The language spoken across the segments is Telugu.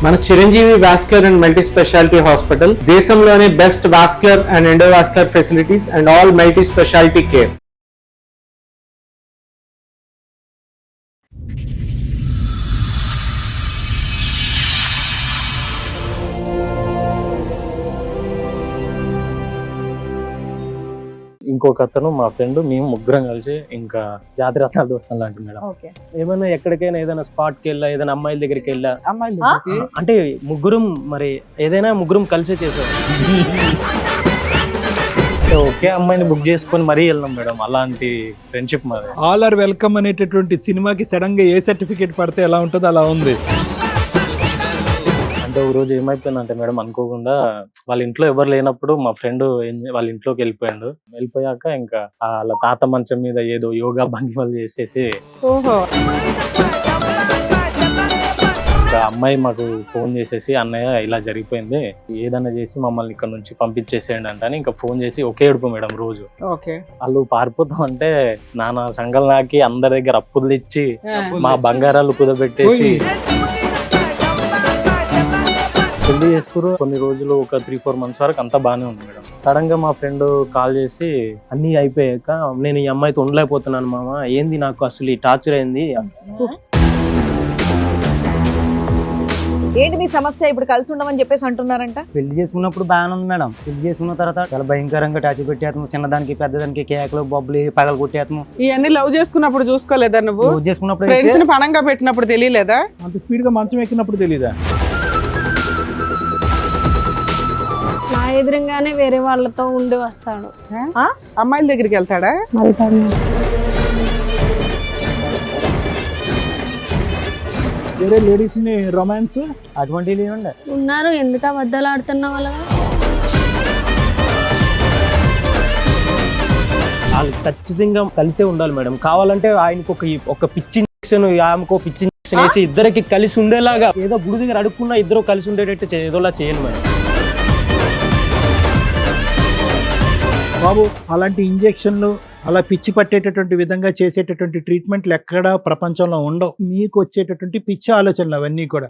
మన Chiranjeevi vascular and multi speciality hospital దేశంలోనే best vascular and endovascular facilities and all multi speciality care. ఇంకొక అతను మా ఫ్రెండ్, మేము ముగ్గురం కలిసి ఇంకా జాతి రత్నాలు దోస్తాం లాంటి మేడం. ఏమైనా ఎక్కడికైనా ఏదైనా స్పాట్ కి వెళ్ళా, ఏదైనా అమ్మాయిల దగ్గరికి వెళ్ళా, అంటే ముగ్గురం మరి ఏదైనా ముగ్గురం కలిసే చేసాం. ఒకే అమ్మాయిని బుక్ చేసుకొని మరీ వెళ్ళాం మేడం. అలాంటి ఫ్రెండ్షిప్ మాది. ఆల్ ఆర్ వెల్కమ్ అనేటటువంటి సినిమాకి సడన్ గా ఏ సర్టిఫికేట్ పడితే ఎలా ఉంటుందో అలా ఉంది. అంటే ఒక రోజు ఏమైపోయిందంటే మేడం, అనుకోకుండా వాళ్ళ ఇంట్లో ఎవరు లేనప్పుడు మా ఫ్రెండ్ వాళ్ళ ఇంట్లోకి వెళ్ళిపోయాడు. వెళ్ళిపోయాక ఇంకా వాళ్ళ తాత మంచం మీద ఏదో యోగా భంగిమలు చేసేసి అమ్మాయి మాకు ఫోన్ చేసేసి, అన్నయ్య ఇలా జరిగిపోయింది, ఏదన్నా చేసి మమ్మల్ని ఇక్కడ నుంచి పంపించేసేయండి అంటే ఇంకా ఫోన్ చేసి ఒకే ఏడుపు మేడం రోజు. వాళ్ళు పారిపోతాం అంటే నానా సంఘాలు నాకి అందరి దగ్గర అప్పులు తెచ్చి మా బంగారాలు కుదబెట్టేసి పెళ్లి చేసుకురు. కొన్ని రోజులు ఒక 3-4 months వరకు అంతా బాగానే ఉంది మేడం. సడన్ గా మా ఫ్రెండ్ కాల్ చేసి అన్ని అయిపోయాక, నేను ఈ అమ్మాయితో ఉండలేకపోతున్నాను మామ, ఏంది నాకు అసలు ఈ టార్చర్ అయింది. ఏంటి మీ సమస్య? ఇప్పుడు కలిసి ఉండమని చెప్పేసి అంటున్నారంట. పెళ్లి చేసుకున్నప్పుడు బాగానే ఉంది మేడం. పెళ్లి చేసుకున్న తర్వాత చాలా భయంకరంగా టార్చర్ పెట్టేస్తాము. చిన్నదానికి పెద్దదానికి కేకలు బొబ్బలు పగలు కొట్టేస్తాము. ఇవన్నీ లవ్ చేసుకున్నప్పుడు చూసుకోలేదా నువ్వు? లవ్ చేసుకున్నప్పుడు ఫ్రెండ్స్ ని పణంగా పెట్టినప్పుడు తెలియలేదా? అంత స్పీడ్ గా మంచం ఎక్కినప్పుడు తెలీదా? నా ఎదురుగానే వేరే వాళ్ళతో ఉండి వస్తాడు. అమ్మాయిల దగ్గరికి వెళ్తాడా? వేరే లేడీస్ ని రొమాన్స్ అటువంటివి ఉన్నారు. ఎందుకు అబద్ధాలు ఆడుతున్న వాళ్ళగా? వాళ్ళు ఖచ్చితంగా కలిసే ఉండాలి మేడం. కావాలంటే ఆయనకు ఒక పిచ్చి ఇంజక్షన్, ఆమెకు పిచ్చి ఇంజక్షన్ వేసి ఇద్దరికి కలిసి ఉండేలాగా, ఏదో గుడి దగ్గర అడుక్కున్నా ఇద్దరు కలిసి ఉండేటట్టు ఏదోలా చేయండి మేడం. బాబు, అలాంటి ఇంజెక్షన్లు, అలా పిచ్చి పట్టేటటువంటి విధంగా చేసేటటువంటి ట్రీట్మెంట్లు ఎక్కడా ప్రపంచంలో ఉండవు. మీకు వచ్చేటటువంటి పిచ్చి ఆలోచనలు అవన్నీ కూడా.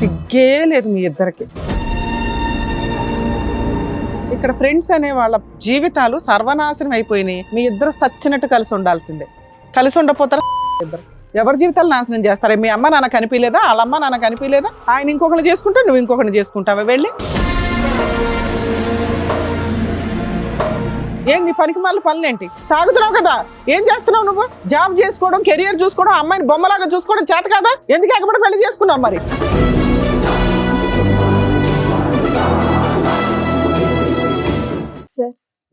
సిగ్గే లేదు మీ ఇద్దరికి. ఇక్కడ ఫ్రెండ్స్ అనే వాళ్ళ జీవితాలు సర్వనాశనం అయిపోయినాయి. మీ ఇద్దరు సచ్చినట్టు కలిసి ఉండాల్సిందే. కలిసి ఉండపోతారా ఇద్దరు? ఎవరి జీవితాలు నాశనం చేస్తారా? మీ అమ్మ నాన్న కనిపించలేదా? వాళ్ళ అమ్మ నాన్న కనిపించలేదా? ఆయన ఇంకొకరిని చేసుకుంటా, నువ్వు ఇంకొకరిని చేసుకుంటావా? వెళ్ళి ఏంటి పనికి మళ్ళీ పనులేంటి? తాగుతున్నావు కదా, ఏం చేస్తున్నావు నువ్వు? జాబ్ చేసుకోవడం, కెరియర్ చూసుకోవడం, అమ్మాయిని బొమ్మలాగా చూసుకోవడం చేత కదా? ఎందుకు ఎక్కబడి పెళ్లి చేసుకున్నావు మరి?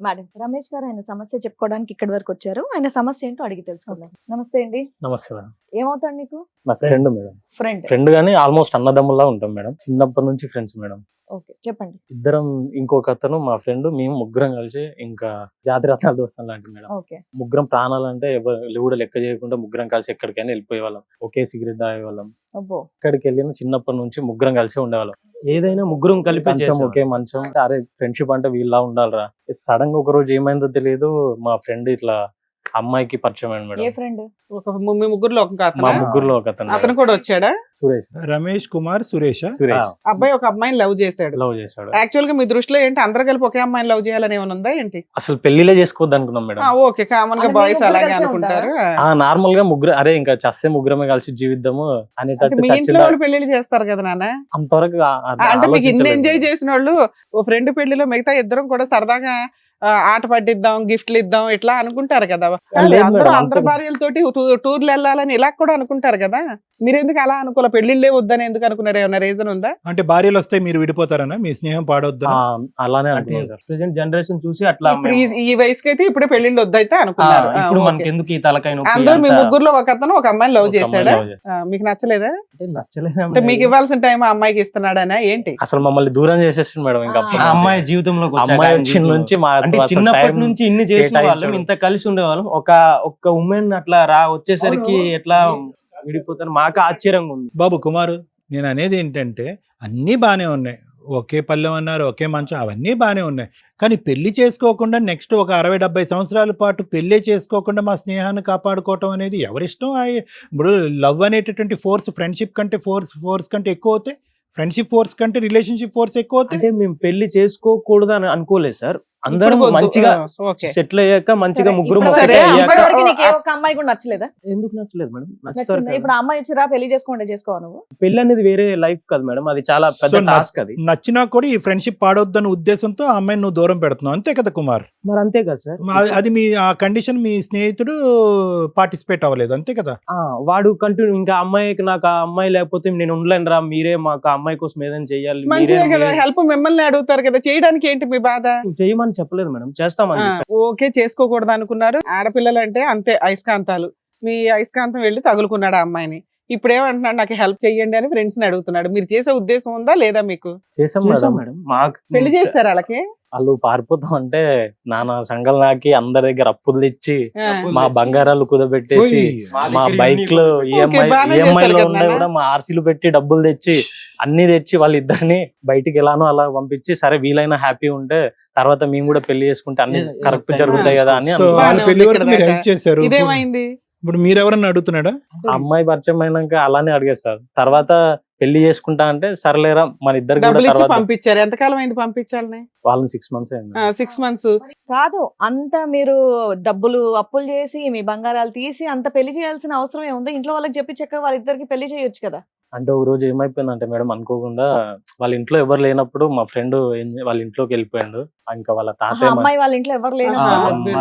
మేడం, రమేష్ గారు ఆయన సమస్య చెప్పుకోవడానికి ఇక్కడి వరకు వచ్చారు. ఆయన సమస్య ఏంటో అడిగి తెలుసుకుందాం. నమస్తే అండి. నమస్తే మేడం. ఏమవుతాడు నీకు? నా ఫ్రెండ్ మేడం. ఫ్రెండ్ గానీ ఆల్మోస్ట్ అన్నదమ్ముల్లా ఉంటాం మేడం. చిన్నప్పటి నుంచి ఫ్రెండ్స్ మేడం. ఓకే, చెప్పండి. ఇద్దరం, ఇంకొక అతను మా ఫ్రెండ్, మేము ముగ్గురం కలిసి ఇంకా జాతి రత్నాలు దోస్తాం లాంటి మేడం. ఓకే. ముగ్గురం ప్రాణాలంటే ఎవరు కూడా లెక్క చేయకుండా ముగ్గురం కలిసి ఎక్కడికైనా వెళ్ళిపోయే వాళ్ళం. ఒకే సిగరెట్ తాగేవాళ్ళం. ఎక్కడికి వెళ్ళిన చిన్నప్పటి నుంచి ముగ్గురం కలిసి ఉండేవాళ్ళం. ఏదైనా ముగ్గురం కలిపి ఒకే మంచం. అరే ఫ్రెండ్షిప్ అంటే వీళ్ళ ఉండాలిరా. సడన్ గా ఒక రోజు ఏమైందో తెలియదు, మా ఫ్రెండ్ ఇట్లా అమ్మాయికి పరిచయం అయ్యాడు మేడం. ఏ ఫ్రెండ్? మీ ముగ్గురులో మా ముగ్గురులో ఒక అతను కూడా వచ్చాడా? సురేష్. రమేష్ కుమార్ సురేష్. అబ్బాయి ఒక అమ్మాయిని లవ్ చేశాడు. యాక్చువల్ గా మీ దృష్టిలో ఏంటి, అందరు కలిపి ఒకే అమ్మాయిని లవ్ చేయాలని ఏమైనా ఉందా ఏంటి? అసలు పెళ్లిలే చేసుకోవద్దు అనుకున్నాం మేడం. ఓకే, కామన్ గా బాయ్స్ అలాగే అనుకుంటారు. నార్మల్ గా ముగ్గురు, అరే ఇంకా చస్తే ముగ్గురమే కలిసి జీవిద్దాము అనేటట్టు. మీ ఇంట్లో వాళ్ళు పెళ్లిళ్ళు చేస్తారు కదా నాన్న, అంతవరకు అంటే మీకు ఇన్ని ఎంజాయ్ చేసిన వాళ్ళు ఓ ఫ్రెండ్ పెళ్లిలో మిగతా ఇద్దరం కూడా సరదాగా ఆట పట్టిద్దాం, గిఫ్ట్లు ఇద్దాం ఇట్లా అనుకుంటారు కదా. అందరు భార్యలతోటి టూర్లు వెళ్ళాలని ఇలా కూడా అనుకుంటారు కదా. మీరు ఎందుకు అలా అనుకోలే? పెళ్లిళ్ళే వద్దని ఎందుకు అనుకున్నారు? ఏమైనా రీజన్ ఉందా? అంటే భార్యలు వస్తే మీరు విడిపోతారనా? మీ స్నేహం పాడొద్దు అలానే ప్రెజెంట్ జనరేషన్ చూసి అట్లా ఈ వయసుకి అయితే ఇప్పుడే పెళ్లిళ్ళు వద్దయితే అనుకున్నారు. అందరూ మీ ముగ్గురులో ఒక అతను ఒక అమ్మాయిని లవ్ చేశాడా? మీకు నచ్చలేదా? అంటే మీకు ఇవ్వాల్సిన టైం ఆ అమ్మాయికి ఇస్తున్నాడనా ఏంటి? అసలు మమ్మల్ని దూరం చేసేసాడు మేడం. ఇంకా అమ్మాయి జీవితంలో నుంచి చిన్నప్పటి నుంచి ఇన్ని చేసిన వాళ్ళం, ఇంత కలిసి ఉండేవాళ్ళం. ఒక ఉమెన్ అట్లా వచ్చేసరికి ఎట్లా విడిపోతారు, మాకు ఆశ్చర్యంగా ఉంది. బాబు కుమారు, నేను అనేది ఏంటంటే అన్నీ బాగానే ఉన్నాయి. ఒకే పల్లెం అన్నారు, ఒకే మంచం, అవన్నీ బాగానే ఉన్నాయి. కానీ పెళ్లి చేసుకోకుండా నెక్స్ట్ ఒక 60-70 సంవత్సరాల పాటు పెళ్ళే చేసుకోకుండా మా స్నేహాన్ని కాపాడుకోవటం అనేది ఎవరిష్టం. ఇప్పుడు లవ్ అనేటటువంటి ఫోర్స్ ఫ్రెండ్షిప్ కంటే ఫోర్స్ కంటే ఎక్కువ అవుతాయి, ఫ్రెండ్షిప్ ఫోర్స్ కంటే రిలేషన్షిప్ ఫోర్స్ ఎక్కువ అవుతాయి. అంటే మేము పెళ్లి చేసుకోకూడదు అని అనుకోలేదు సార్. అందరం ఇప్పుడు వద్దు. మంచిగా ఓకే. సెటిల్ అయ్యాక మంచిగా సరే, ముగ్గురు ఇప్పుడు సరే, ఒకటే అబ్బాయి- అయ్యాక ఇప్పటివరకు నీకు ఏ ఒక్క అమ్మాయి కూడా నచ్చలేదా? ఎందుకు నచ్చలేదు మేడం? నచ్చుతారు నచ్చిందా? కదా. ఇప్పుడు ఆ అమ్మాయి వచ్చిరా పెళ్లి చేసుకోండి, చేసుకోవా నువ్వు? పెళ్లి అనేది వేరే లైఫ్ కదా మేడం, అది చాలా పెద్ద So, టాస్క్. అది నచ్చినా కూడా ఈ ఫ్రెండ్షిప్ పాడొద్దన్న ఉద్దేశంతో ఆ అమ్మాయిని నువ్వు దూరం పెడుతున్నావు, అంతే కదా కుమార్? మరి అంతే కదా సార్. అది మీ ఆ కండిషన్ మీ స్నేహితుడు పార్టిసిపేట్ అవ్వలేదు, అంతే కదా? వాడు కంటిన్యూ ఇంకా అమ్మాయికి నాకు ఆ అమ్మాయి లేకపోతే నేను ఉండలేను రా, మీరే మాకు ఆ అమ్మాయి కోసం ఏదైనా చెయ్యాలి, మంచిదే కదా, హెల్ప్ మిమ్మల్ని అడుగుతారు కదా, చేయడానికి ఏంటి మీ బాధ? చేయమని చెప్పలేదు మేడం, చేస్తామని చెప్పాను. ఓకే, చేసుకోకూడదు అనుకున్నారు. ఆడపిల్లలు అంటే అంతే అయస్కాంతాలు. మీ అయస్కాంతం వెళ్ళి తగులుకున్నాడు ఆ అమ్మాయిని. ఇప్పుడు ఏమంటున్నాడు, నాకు హెల్ప్ చెయ్యండి అని ఫ్రెండ్స్ ని అడుగుతున్నాడు. మీరు చేసే ఉద్దేశం ఉందా లేదా? మీకు చేసాం మేడం. మాకు పెళ్లి చేస్తారు వాళ్ళకి? వాళ్ళు పారిపోతాం అంటే నానా సంఘాలు నాకి అందరి దగ్గర అప్పులు తెచ్చి ఆ. మా బంగారాలు కుదబెట్టేసి మా బైక్ లో బాగానే ఈఎంఐ చేశారు లో కదా ఉన్నాయి నాన్న. కూడా మా ఆర్సీలు పెట్టి డబ్బులు తెచ్చి అన్ని తెచ్చి వాళ్ళిద్దరిని బయటికి ఎలానో అలా పంపించి, సరే వీలైనా హ్యాపీ ఉంటే తర్వాత మేము కూడా పెళ్లి చేసుకుంటే అన్ని కరెక్ట్ జరుగుతాయి కదా అని సో అనుకున్నాం. వాళ్ళ బాగానే పెళ్లి ఉంది వరకు ఇక్కడ మీరు దాకా. హెల్ప్ చేశారు. ఇదేమైంది? ఇప్పుడు మీరెవరన్నా అడుగుతున్నాడా? ఆ అమ్మాయి పరిచయం అయినాక అలానే అడిగారు సార్. తర్వాత పెళ్లి చేసుకుంటా అంటే సర్లేరా మన ఇద్దరు కూడా డబ్బులు ఇచ్చి తర్వాత పంపించారు. ఎంతకాలం అయింది పంపించాలని? వాళ్ళని 6 months అయింది. 6 months. కాదు, అంత మీరు డబ్బులు అప్పులు చేసి మీ బంగారాలు తీసి అంత పెళ్లి చేయాల్సిన అవసరం ఏముంది? ఇంట్లో వాళ్ళకి చెప్పి చక్కగా వాళ్ళిద్దరికి పెళ్లి చేయొచ్చు కదా. అంటే ఒక రోజు ఏమైపోయిందంటే మేడం, అనుకోకుండా వాళ్ళ ఇంట్లో ఎవరు లేనప్పుడు మా ఫ్రెండ్ వాళ్ళ ఇంట్లోకి వెళ్ళిపోయాడు. ఇంకా వాళ్ళ ఆహా, తాతయ్య అమ్మాయి వాళ్ళ ఇంట్లో ఎవరు లేనా?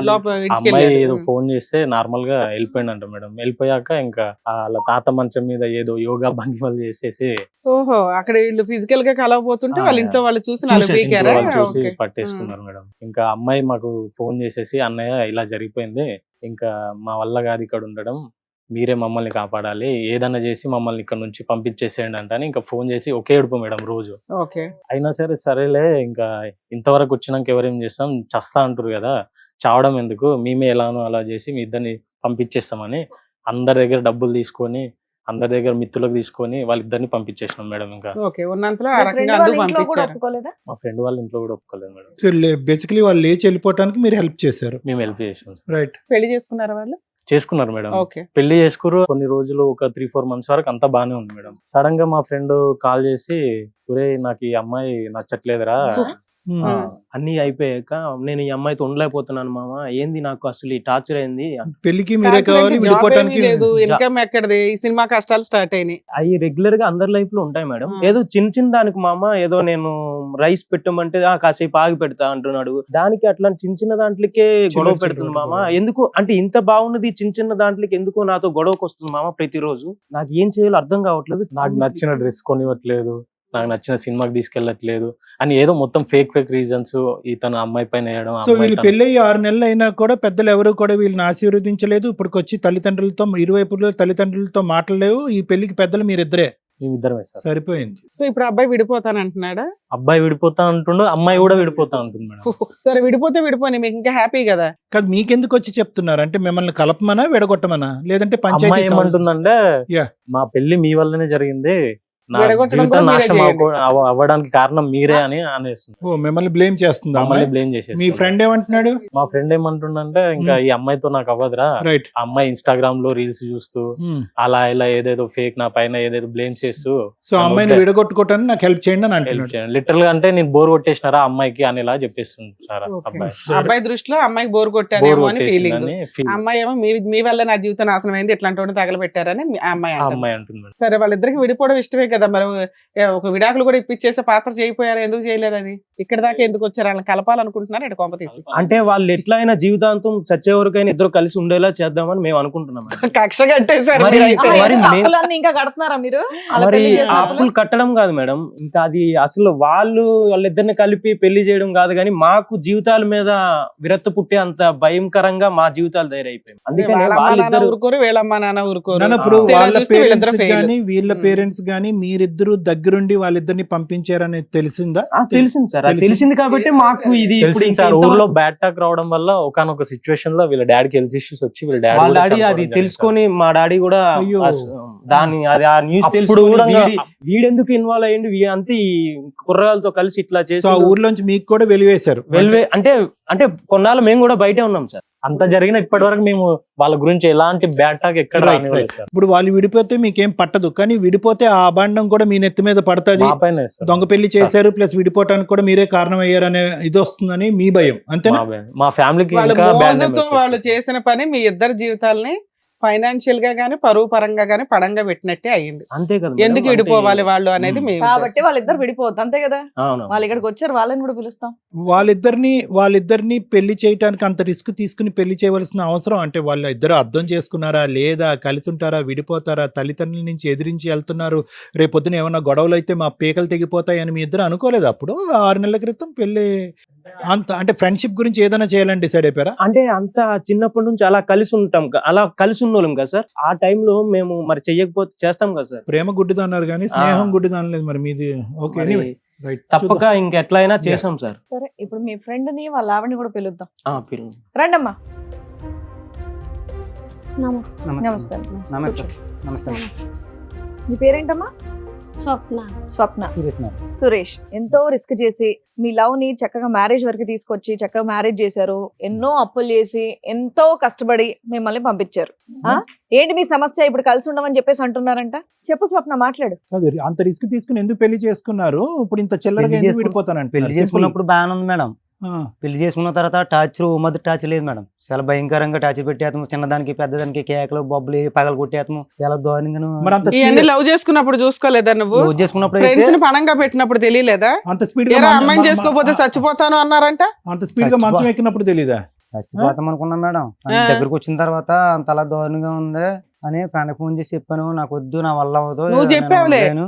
లోపల ఇంటికి అమ్మాయి వెళ్ళాడు. ఏదో ఫోన్ చేస్తే నార్మల్ గా వెళ్ళిపోయినంట మేడం. వెళ్ళిపోయాక ఇంకా వాళ్ళ తాత మంచం మీద ఏదో యోగా భంగిమలు చేసేసి ఓహో, అక్కడ వీళ్ళు ఫిజికల్ గా కలవబోతుంటే వాళ్ళ ఇంట్లో వాళ్ళు చూసి నాలుగు చూసేసి ఇంట్లో పీకారా? వాళ్ళు చూసి ఓకే. పట్టేసుకున్నారు మేడం. ఇంకా అమ్మాయి మాకు ఫోన్ చేసేసి, అన్నయ్య ఇలా జరిగిపోయింది, ఇంకా మా వల్ల కాదు ఇక్కడ ఉండడం, మీరే మమ్మల్ని కాపాడాలి, ఏదన్నా చేసి మమ్మల్ని ఇక్కడ నుంచి పంపించేసేయండి అంటే ఇంకా ఫోన్ చేసి ఒకే ఏడుపు మేడం రోజు. ఓకే. అయినా సరే సరేలే, ఇంకా ఇంతవరకు వచ్చినాక ఎవరేం చేస్తాం, చస్తా అంటారు కదా, చావడం ఎందుకు, మేమే ఎలానో అలా చేసి మీ ఇద్దరిని పంపించేస్తామని అందరి దగ్గర డబ్బులు తీసుకొని, అందరి దగ్గర మిత్తులకు తీసుకొని వాళ్ళిద్దరిని పంపించేసినాం మేడం. ఇంకా ఓకే, ఉన్నంతలో ఆ మీ friend రకంగా వాళ్ళ అందుకు ఇంట్లో కూడా పంపించారు. ఒప్పుకోలేదా? మా ఫ్రెండ్ వాళ్ళ ఇంట్లో కూడా ఒప్పుకోలేదు మేడం. సో బేసికలీ వాళ్ళు లేచి వెళ్ళిపోవటానికి మీరు హెల్ప్ చేశారు, మేము హెల్ప్ చేసాం. రైట్? పెళ్లి చేసుకున్నారా వాళ్ళు? చేసుకున్నారు మేడం. ఓకే. పెళ్లి చేసుకురు కొన్ని రోజులు, ఒక 3-4 months వరకు అంతా బానే ఉంది మేడం. సడన్ గా మా ఫ్రెండ్ కాల్ చేసి, ఒరే నాకు ఈ అమ్మాయి నచ్చట్లేదురా, ఆ, అన్ని అయిపోయాక నేను ఈ అమ్మాయితో ఉండలేకపోతున్నాను మామ, ఏంది నాకు అసలు ఈ టార్చర్ అయింది, పెళ్లికి మీరే కావాలి, జాబ్ విడిపోవటానికి ఏమీ లేదు, ఇన్కమ్ ఎక్కడది, ఈ సినిమా కష్టాలు స్టార్ట్ అయినాయి. అవి రెగ్యులర్ గా అందరి లైఫ్ లో ఉంటాయి మేడం. ఏదో చిన్న దానికి మామ, ఏదో నేను రైస్ పెట్టమంటే కాసేపు ఆగి పెడతా అంటున్నాడు, దానికి అట్లా చిన్న దాంట్లకే గొడవ పెడుతుంది మామ. ఎందుకు అంటే ఇంత బాగున్నది చిన్న దాంట్లకి ఎందుకు నాతో గొడవకు వస్తుంది మామ ప్రతిరోజు, నాకు ఏం చేయాలో అర్థం కావట్లేదు, నాకు నచ్చిన డ్రెస్ కొనివ్వట్లేదు, నాకు నచ్చిన సినిమాకి తీసుకెళ్ళట్లేదు అని ఏదో మొత్తం ఫేక్ రీజన్స్ ఇతను అమ్మాయి పైన వేయడం. సో వీళ్ళు పెళ్ళి 6 నెలలు అయినా కూడా పెద్దలు ఎవరు కూడా వీళ్ళని ఆశీర్వదించలేదు. ఇప్పటికొచ్చి తల్లిదండ్రులతో, ఇరువైపులో తల్లిదండ్రులతో మాట్లాడలేవు. ఈ పెళ్లికి పెద్దలు మీరిద్దరే, మేమిద్దరమే సార్. సరిపోయింది. సో ఇప్పుడు అబ్బాయి విడిపోతానంటున్నాడా? అబ్బాయి విడిపోతా అంటుండు, అమ్మాయి కూడా విడిపోతా అంటుంది మేడం. సరే, విడిపోతే విడిపోని, మీకు ఇంకా హ్యాపీ కదా. కాదు, మీకెందుకు వచ్చి చెప్తున్నారు అంటే మిమ్మల్ని కలపమనా విడగొట్టమనా, లేదంటే అమ్మాయి పంచాయతీ ఏమంటుందంటే, Yeah. మా పెళ్లి మీ వల్లనే జరిగింది, నా విడగొట్టడం జీవితం కూడా మీరే నాశనం చేయండి. అవ్వడానికి కారణం మీరే అని అనేస్తుంది. ఓ మిమ్మల్ని బ్లేమ్ చేస్తుంది మమ్మల్ని అమ్మాయి. బ్లేమ్ మీ చేసేసి ఫ్రెండ్ ఏమంటున్నాడు? మా ఫ్రెండ్ ఏమంటుండంటే, ఇంకా ఈ అమ్మాయితో నాకు అవ్వదురా, రైట్. ఆ అమ్మాయి ఇన్స్టాగ్రామ్ లో రీల్స్ చూస్తూ అలా ఇలా ఏదేదో ఫేక్ నా పైన ఏదేదో బ్లేమ్ చేస్తూ సో అమ్మాయిని విడగొట్టుకోవటానికి నాకు హెల్ప్ చేయండి అని హెల్ప్ అంటున్నాడు. చేయండి. లిటరల్ గా అంటే నేను బోర్ కొట్టేసినారా అమ్మాయికి అని ఇలా చెప్పేస్తుంది సార్. ఓకే. అబ్బాయి అబ్బాయి దృష్టిలో అమ్మాయికి బోర్ బోర్ కొట్టానేమో అని ఫీలింగ్. కొట్టేసిందని feel. అమ్మాయి ఏమో మీ వల్ల నా జీవితం నాశనం అయింది, ఇట్లాంటి వాడిని తగలబెట్టారని ఆ అమ్మాయి ఆ అంటుంది. అమ్మాయి అంటుంది మేడం. సరే, వాళ్ళిద్దరికి విడిపోవడం ఇష్టమే కదా, మరి ఒక విడాకులు కూడా ఇప్పించేసే పాత్ర చేయకపోయారు, ఎందుకు చేయలేదు? అది ఇక్కడ దాకా ఎందుకు వచ్చారు? వాళ్ళని కలపాలనుకుంటున్నారు ఇక్కడ కొంప తీసి. అంటే వాళ్ళు ఎట్లయినా జీవితాంతం చచ్చే వరకైనా ఇద్దరు కలిసి ఉండేలా చేద్దామని మేము అనుకుంటున్నాం మేడం. కక్ష కట్టేశారు మరి- మీరైతే. మరి ఎందుకు మే- అప్పులన్నీ ఇంకా కడుతున్నారా మీరు? అలా మరి పెళ్లి ఆ చేసిన అప్పులు? అప్పులు కట్టడం కాదు మేడం, ఇంకా అది అసలు వాళ్ళిద్దరిని కలిపి పెళ్లి చేయడం కాదు, కానీ మాకు జీవితాల మీద విరక్తి పుట్టే అంత భయంకరంగా మా జీవితాలు తయారైపోయాయి. అందుకని వాళ్ళ అమ్మా నాన్న వాళ్ళిద్దరు ఊరుకోరు, వీళ్ళమ్మా నాన్న ఊరుకోరు. నాన్న, ఇప్పుడు తేడా వాళ్ళ చూస్తే వీళ్ళిద్దరు పేరెంట్స్ fail. గానీ వీళ్ళ పేరెంట్స్ గానీ మీరిద్దరు దగ్గరుండి వాళ్ళిద్దరిని పంపించారనేది తెలిసిందా? తెలిసింది సార్, అది తెలిసింది కాబట్టి మాకు ఇది ఇప్పుడు తెలిసింది ఇంకా సార్. ఇంతవరకు ఊర్లో బ్యాడ్ టాక్ రావడం వల్ల ఒకనొక సిచ్యువేషన్ లో వీళ్ళ డాడీకి హెల్త్ ఇష్యూస్ వచ్చి వీళ్ళ వాళ్ళ డాడీ డాడీ అది తెలుసుకొని మా డాడీ కూడా అయ్యో. దాని అది ఆ న్యూస్ అప్పుడు కూడా వీడెందుకు ఇన్వాల్వ్ అయ్యింది అంతే ఈ కుర్రగాలతో కలిసి ఇట్లా చేసి సో ఆ ఊర్లోంచి మీకు కూడా వెలివేశారు. అంటే అంటే కొన్నాళ్ళు మేము కూడా బయటే ఉన్నాం సార్. అంత జరిగిన ఇప్పటి వరకు మేము వాళ్ళ గురించి ఎలాంటి బ్యాడ్ టాక్ ఎక్కడ Right, రానివ్వలేదు right. సార్. ఇప్పుడు వాళ్ళు విడిపోతే మీకేం పట్టదు, కానీ విడిపోతే ఆ అభాండం కూడా మీ నెత్తి మీద పడుతుంది. మా పైన సార్. దొంగ పెళ్లి చేశారు ప్లస్ విడిపోవటానికి కూడా మీరే కారణం అయ్యారనే ఇది వస్తుందని మీ భయం, అంతేనా? మా ఫ్యామిలీకి వాళ్ళు ఇంకా bad name మోజుతో వాళ్ళు వచ్చేస్తుంది. చేసిన పని మీ ఇద్దరు జీవితాలని ఫైనాన్షియల్ గా గానీ పరువు పరంగా గానీ పడంగా పెట్టినట్టే అయ్యింది. అంతే కదా ఎందుకు మేడం, విడిపోవాలి అంటే- వాళ్ళు అనేది మీ కాబట్టి ఉద్దేశం. వాళ్ళిద్దరు విడిపోవద్దు అంతే కదా. అవును. వాళ్ళు ఇక్కడికి వచ్చారు, వాళ్ళని కూడా పిలుస్తాం. వాళ్ళిద్దరిని పెళ్లి చేయటానికి అంత రిస్క్ తీసుకుని పెళ్లి చేయవలసిన అవసరం, అంటే వాళ్ళ ఇద్దరు అర్థం చేసుకున్నారా లేదా, కలిసి ఉంటారా, విడిపోతారా, తల్లిదండ్రుల నుంచి ఎదిరించి వెళ్తున్నారు, రేపొద్దున ఏమన్నా గొడవలు అయితే మా పీకలు తెగిపోతాయి అని మీ ఇద్దరు అనుకోలేదు అప్పుడు 6 నెలల క్రితం పెళ్లి? అంత అంటే ఫ్రెండ్షిప్ గురించి ఏదైనా చేయాలని డిసైడ్ అయిపోయారా? అంటే అంత చిన్నప్పటి నుంచి అలా కలిసి ఉంటాం అలా కలిసి ఉన్నోళ్ళం కదా సార్. ఆ టైంలో మేము మరి చెయ్యకపోతే చేస్తాం కదా సార్. ప్రేమ గుడ్డిదా అన్నారు కానీ స్నేహం గుడ్డిదా అనలేదు మరి మీది. ఓకే, మరి రైట్, తప్పక ఇంకెట్లయినా చేసాం సార్. సరే, ఇప్పుడు మీ ఫ్రెండ్ ని వాళ్ళ ఆవిడని కూడా పిలుద్దాం. పిల్లలు రండమ్మా. నమస్తే. నమస్తే. నమస్తే నమస్తే మీ పేరేంటమ్మా? స్వప్న. స్వప్న. సురేష్ మేడం. సురేష్ ఎంతో రిస్క్ చేసి మీ లవ్ ని చక్కగా మ్యారేజ్ వరకు తీసుకొచ్చి చక్కగా మ్యారేజ్ చేశారు. ఎన్నో అప్పులు చేసి ఎంతో కష్టపడి మిమ్మల్ని పంపించారు. ఏంటి మీ సమస్య? ఇప్పుడు కలిసి ఉండమని చెప్పేసి అంటున్నారంట. చెప్పు స్వప్న, మాట్లాడు. కాదు, అంత రిస్క్ తీసుకుని ఎందుకు పెళ్లి చేసుకున్నారు? ఇప్పుడు ఇంత చిల్లరగా ఎందుకు విడిపోతానంటే పెళ్లి చేసుకున్నప్పుడు బాగానే ఉంది మేడం. పెళ్లి చేసుకున్న తర్వాత టార్చర్ మొదటి టార్చర్ లేదు మేడం. చాలా భయంకరంగా టార్చర్ పెట్టేస్తాము. చిన్నదానికి పెద్దదానికి కేకలు బొబ్బలు పగలు కొట్టేస్తాము. చాలా దారుణంగా. మరి అంత ఇవన్నీ లవ్ చేసుకున్నప్పుడు చూసుకోలేదా నువ్వు? లవ్ చేసుకున్నప్పుడు ఫ్రెండ్స్ ని పణంగా పెట్టినప్పుడు తెలియలేదా? అంత స్పీడ్ అమ్మాయిని చేసుకోకపోతే చచ్చిపోతాను అన్నారంట. అంత స్పీడ్ గా మంచం ఎక్కినప్పుడు తెలీదా? చచ్చిపోతాం అనుకున్నాం మేడం. దగ్గరకు వచ్చిన తర్వాత అంతలా దారుణంగా ఉంది అని ఫ్రెండ్ ఫోన్ చేసి చెప్పాను, నాకు వద్దు, నా వల్ల అవ్వదు. నువ్వు చెప్పావులే,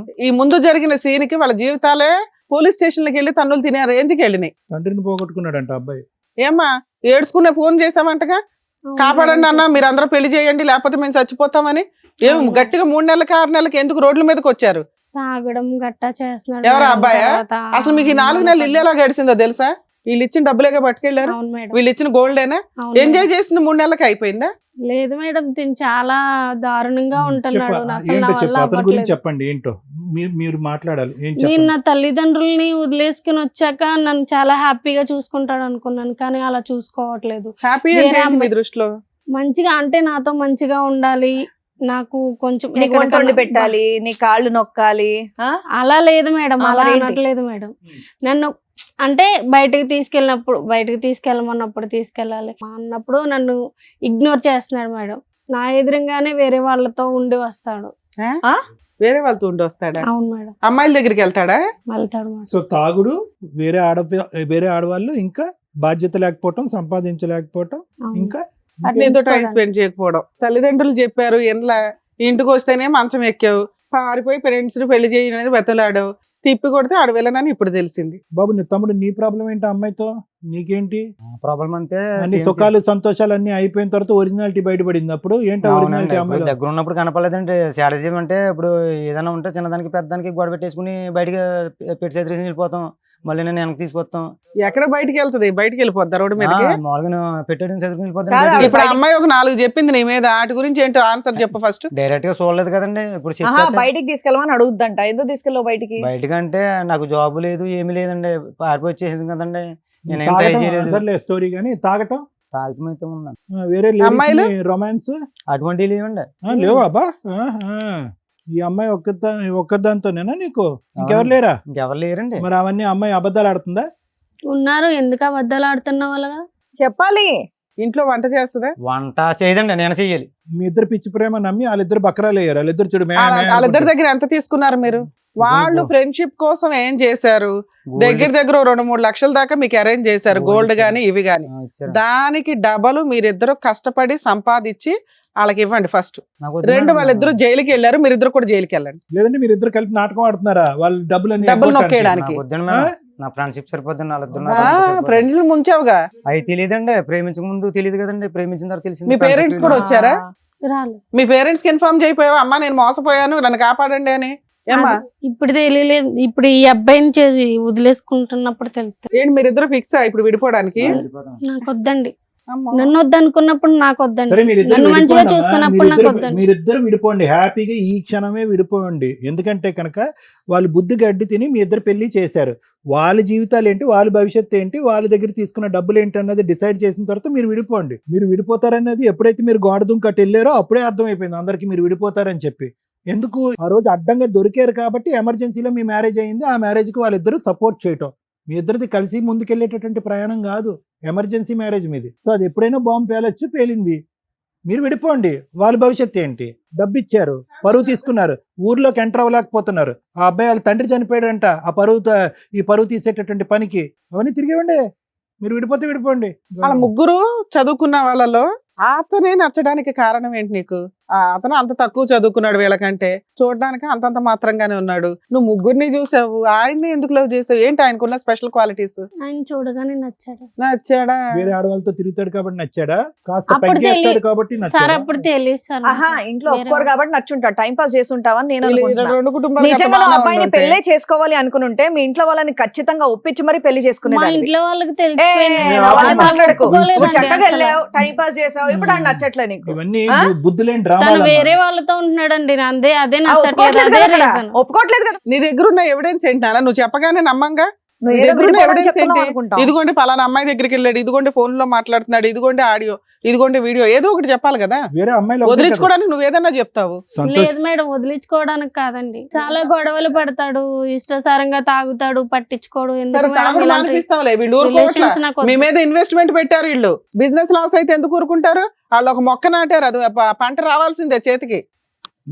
ఈ ముందు జరిగిన సీన్ కి వాళ్ళ జీవితాలే పోలీస్ స్టేషన్ లకి వెళ్ళి తన్నులు తినే రేంజ్కి వెళ్ళినాయి. తండ్రిని పోగొట్టుకున్నాడంట అబ్బాయి. ఏమ్మా ఏడ్చుకునే ఫోన్ చేసామంటగా, కాపాడండి అన్న, మీరు అందరూ పెళ్లి చేయండి లేకపోతే మేము చచ్చిపోతామని. ఏం గట్టిగా 3 నెలలకి 6 నెలలకి ఎందుకు రోడ్ల మీదకి వచ్చారు? తాగడం గట్టా చేస్తున్నాడు. ఎవరా అబ్బాయా? అసలు మీకు ఈ 4 నెలలు ఇల్లు ఎలా గడిచిందో తెలుసా? వీళ్ళు ఇచ్చిన డబ్బులేగా పట్టుకెళ్లారు, అవును మేడం. వీళ్ళు ఇచ్చిన గోల్డేనా? అవును ఎంజాయ్ మేడం. చేసింది 3 నెలలకి అయిపోయిందా? లేదు మేడం, తిని చాలా దారుణంగా ఉంటున్నాడు. అసలు నా ఏంటో వల్ల చెప్పు, అతని గురించి అవ్వట్లేదు. చెప్పండి. ఏంటో మీరు మాట్లాడాలి. ఏం నేను చెప్పండి. నా తల్లిదండ్రుల్ని వదిలేసుకుని వచ్చాక నన్ను చాలా హ్యాపీగా చూసుకుంటాడు అనుకున్నాను, కానీ అలా చూసుకోవట్లేదు. హ్యాపీ వేరే అంటే ఏంటి మీ అమ్మాయి- దృష్టిలో? మంచిగా అంటే నాతో మంచిగా ఉండాలి, నాకు కొంచెం నీకు వంట వండి ఎక్కడికన్నా- పెట్టాలి, నీ కాళ్ళు నొక్కాలి. అలా లేదు మేడం, ఆ, అలా మరి ఏంటి? అనట్లేదు మేడం. నన్ను అంటే బయటకు తీసుకెళ్ళమన్నప్పుడు తీసుకెళ్ళాలి అన్నప్పుడు నన్ను ఇగ్నోర్ చేస్తున్నాడు మేడం. నా ఎదురుగానే వేరే వాళ్ళతో ఉండి వస్తాడు. వేరే వాళ్ళతో ఉండి వస్తాడా? అవును మేడం, అమ్మాయిల దగ్గరికి వెళ్తాడా? వెళ్తాడు మేడం. సో తాగుడు, వేరే ఆడవాళ్ళు, ఇంకా బాధ్యత లేకపోవటం, సంపాదించలేకపోవటం, అవును. ఇంకా నీతో టైం స్పెండ్ చేయకపోవడం. తల్లిదండ్రులు చెప్పారు ఇంట్లో, ఇంటికి వస్తేనే మంచం ఎక్కావు, పారిపోయి ఫ్రెండ్స్ ని పెళ్లి చేయని బెతలాడావు, తిప్పి కొడితే ఆడు వెళ్ళనని ఇప్పుడు తెలిసింది. బాబు నీ తమ్ముడు, నీ ప్రాబ్లం ఏంటి అమ్మాయితో? నీకేంటి ప్రాబ్లం అంటే అన్ని సుఖాలు సంతోషాలు అన్ని అయిపోయిన తర్వాత ఒరిజినాలిటీ బయటపడింది. అప్పుడు ఏంటి ఒరిజినాలిటీ అమ్మాయి? దగ్గర ఉన్నప్పుడు కనపడలేదంటే శాడజీయం అంటే ఇప్పుడు ఏదైనా ఉంటే చిన్నదానికి పెద్దదానికి గొడవ పెట్టేసుకుని బయటకి పెట్టి చేతి వెళ్ళిపోతాం, మళ్ళీ నేను వెనక్కి తీసుకొస్తాం. ఎక్కడ బయటికి వెళ్తది? బయటికి వెళ్ళిపోద్దా రోడ్డు మీదకి? మామూలుగా పెట్టేయడం చదువుకుని కాదు, వెళ్ళిపోతాం. ఇప్పుడు ఆ అమ్మాయి ఒక 4 చెప్పింది నీ మీద, వాటి గురించి ఏంటో ఆన్సర్ చెప్పు ఫస్ట్. డైరెక్ట్ గా చూడలేదు కదండి. ఇప్పుడు ఆహా, చెప్పేస్తే బయటికి తీసుకెళ్ళమని అడుగుద్దంట. ఎందుకు తీసుకెళ్ళావు బయటికి? బయటకి అంటే నాకు జాబ్ లేదు, ఏమీ లేదండి, పారిపోయి వచ్చేసింది కదండి. నేనేం ట్రై చేయలేదు. స్టోరీ కానీ తాగటం, తాగితం అయితే ఉందండి. వేరే అమ్మాయిలు? రొమాన్స్ అటువంటివి లేవండి. లేవా బా? ఈ అమ్మాయి ఒక్కదాంతోనేనా నీకు? ఇంకెవరు లేరా? ఇంకెవరు లేరండి. మరి అవన్నీ అమ్మాయి అబద్ధాలు ఆడుతుందా? ఉన్నారు, ఎందుకు అబద్ధాలు ఆడుతున్న వాళ్ళగా? చెప్పాలి. ఇంట్లో వంట చేస్తుందా? వంట చేయదండి, నేను చెయ్యాలి. మీ ఇద్దరు పిచ్చి ప్రేమ నమ్మి వాళ్ళిద్దరు బకరాలు అయ్యారు. వాళ్ళిద్దరు చూడు వాళ్ళిద్దరి దగ్గర ఎంత తీసుకున్నారు మీరు? వాళ్ళు ఫ్రెండ్షిప్ కోసం ఏం చేశారు? దగ్గర 2-3 లక్షల దాకా మీకు అరేంజ్ చేశారు, గోల్డ్ గానీ ఇవి గానీ. దానికి డబల్ మీరిద్దరు కష్టపడి సంపాదించి వాళ్ళకి ఇవ్వండి ఫస్ట్. 2 వాళ్ళిద్దరు జైలుకి వెళ్ళారు, మీరిద్దరు కూడా జైలుకి వెళ్ళండి. లేదంటే మీరు ఇద్దరు కలిపి నాటకం ఆడుతున్నారా? వాళ్ళు డబ్బులు నొక్కేయడానికి. నా ఫ్రెండ్షిప్ సరిపోద్ది. ఫ్రెండ్స్ ముంచావుగా. అవి తెలియదండి, ప్రేమించక ముందు తెలియదు కదండి, ప్రేమించిన తర్వాత తెలిసింది. మీ పేరెంట్స్ కూడా వచ్చారా? రాలేదు. మీ పేరెంట్స్ కి ఇన్ఫార్మ్ చేయపోయావా, అమ్మా నేను మోసపోయాను నన్ను కాపాడండి అని? ఏమ్మా ఇప్పుడు తెలియలేదు, ఇప్పుడు ఈ అబ్బాయిని చేసి వదిలేసుకుంటున్నప్పుడు తెలుస్తుంది. ఏంటి మీరిద్దరు ఫిక్స్ ఇప్పుడు విడిపోవడానికి? నాకు వద్దండి. అమ్మో. నన్ను వద్దనుకున్నప్పుడు నాకు సరే వద్దండి, మీరిద్దరు నన్ను మంచిగా విడిపోండి అమ్మా. చూసుకున్నప్పుడు నాకు వద్దండి. మీరిద్దరు విడిపోండి, హ్యాపీగా ఈ క్షణమే విడిపోండి. ఎందుకంటే కనుక వాళ్ళు బుద్ధి గడ్డి తిని మీ ఇద్దరు పెళ్లి చేశారు. వాళ్ళ జీవితాలు ఏంటి, వాళ్ళ భవిష్యత్తు ఏంటి, వాళ్ళ దగ్గర తీసుకున్న డబ్బులు ఏంటి అన్నది డిసైడ్ చేసిన తర్వాత మీరు విడిపోండి. మీరు విడిపోతారన్నది ఎప్పుడైతే మీరు గోడ దుంకట్టు వెళ్ళారో అప్పుడే అర్థమైపోయింది అందరికి మీరు విడిపోతారని చెప్పి. ఎందుకు ఆ రోజు అడ్డంగా దొరికారు కాబట్టి ఎమర్జెన్సీలో మీ మ్యారేజ్ అయింది. ఆ మ్యారేజ్కి వాళ్ళిద్దరూ సపోర్ట్ చేయటం, మీ ఇద్దరిది కలిసి ముందుకెళ్ళేటటువంటి ప్రయాణం కాదు, ఎమర్జెన్సీ మ్యారేజ్ మీది. సో అది ఎప్పుడైనా బాంబు పేలొచ్చు, పేలింది. మీరు విడిపోండి. వాళ్ళ భవిష్యత్తు ఏంటి, డబ్బు ఇచ్చారు, పరువు తీసుకున్నారు, ఊర్లోకి ఎంటర్ అవ్వలేకపోతున్నారు. ఆ అబ్బాయి వాళ్ళ తండ్రి చనిపోయాడంట ఈ పరువు తీసేటటువంటి పనికి. అవన్నీ తిరిగివ్వండి. మీరు విడిపోతే విడిపోండి. వాళ్ళ ముగ్గురు చదువుకున్న వాళ్ళలో అతనే నచ్చడానికి కారణం ఏంటి నీకు? అతను అంత తక్కువ చదువుకున్నాడు వీళ్ళకంటే, చూడడానికి అంతంత మాత్రంగానే ఉన్నాడు. నువ్వు ముగ్గురిని చూసావు, ఆయన్ని ఎందుకు లవ్ చేసావు? ఏంటి ఆయనకున్న స్పెషల్ క్వాలిటీస్? ఆయన చూడగానే నచ్చాడు. నచ్చాడా? వేరే ఆడవాళ్ళతో తిరుగుతాడు కాబట్టి నచ్చాడా? కాస్త అప్పుడు పగ్గేస్తాడు కాబట్టి సార్ నచ్చాడా? అప్పుడు తెలియదు సార్. ఆహా, ఇంట్లో ఒప్పుకోరు కాబట్టి నచ్చుంటాడు, టైం పాస్ చేస్తుంటావని నేను వీళ్ళు అనుకుంటున్నా. రెండు కుటుంబాలు నిజంగా నువ్వు అబ్బాయిని పెళ్లి చేసుకోవాలి అనుకుని ఉంటే మీ ఇంట్లో వాళ్ళని ఖచ్చితంగా ఒప్పించి మరి పెళ్లి మా చేసుకునేదాన్ని. ఇంట్లో వాళ్ళకి ఏ, తెలిసిపోయింది. నువ్వు అలా మాట్లాడకు. ఒప్పుకోలేదండి నువ్వు చక్కగా అసలు. వెళ్ళావు, టైం పాస్ చేసావు, ఇప్పుడు ఆయన నచ్చట్లే నీకు. ఇవన్నీ ఆ? బుద్ధులేని తను డ్రామాలు వేరే వాళ్ళతో ఉంటున్నాడండి, అదే నచ్చట్లేదు, ఒప్పుకోవట్లేదు అదే కదా, రీజన్. ఒప్పుకోవట్లేదు కదా. నీ దగ్గర ఉన్న ఎవిడెన్స్ ఏంటి నాన్న? నువ్వు చెప్పగానే నమ్మంగా? నువ్వు నీ ఏదో దగ్గర ఉన్న విడిపోవడం ఎవిడెన్స్ చెప్తున్నావు ఏంటి? అనుకుంటాం. ఇదిగోండి పలానా అమ్మాయి దగ్గరికి వెళ్ళాడు, ఇదిగోండి ఫోన్ లో మాట్లాడుతున్నాడు, ఇదిగోండి ఆడియో, ఇదిగోండి వీడియో, ఏదో ఒకటి చెప్పాలి కదా. వేరే అమ్మాయిలు వదిలించుకోవడానికి నువ్వు ఏదన్నా చెప్తావు. సంతోష్ లేదు మేడం, వదిలించుకోవడానికి కాదండి. చాలా గొడవలు పడతాడు, ఇష్టసారంగా తాగుతాడు, పట్టించుకోడు. సరే ఎందుకు మేడం తాగుడు ఇలాంటి మానిపిస్తావులే, వీళ్ళు ఊరుకోవట్లా. relations నాకు వద్దు. మీ మీద ఇన్వెస్ట్మెంట్ పెట్టారు వీళ్ళు, బిజినెస్ లాస్ అయితే ఎందుకు ఊరుకుంటారు? వాళ్ళు ఒక మొక్క నాటారు, అది పంట రావాల్సిందే చేతికి.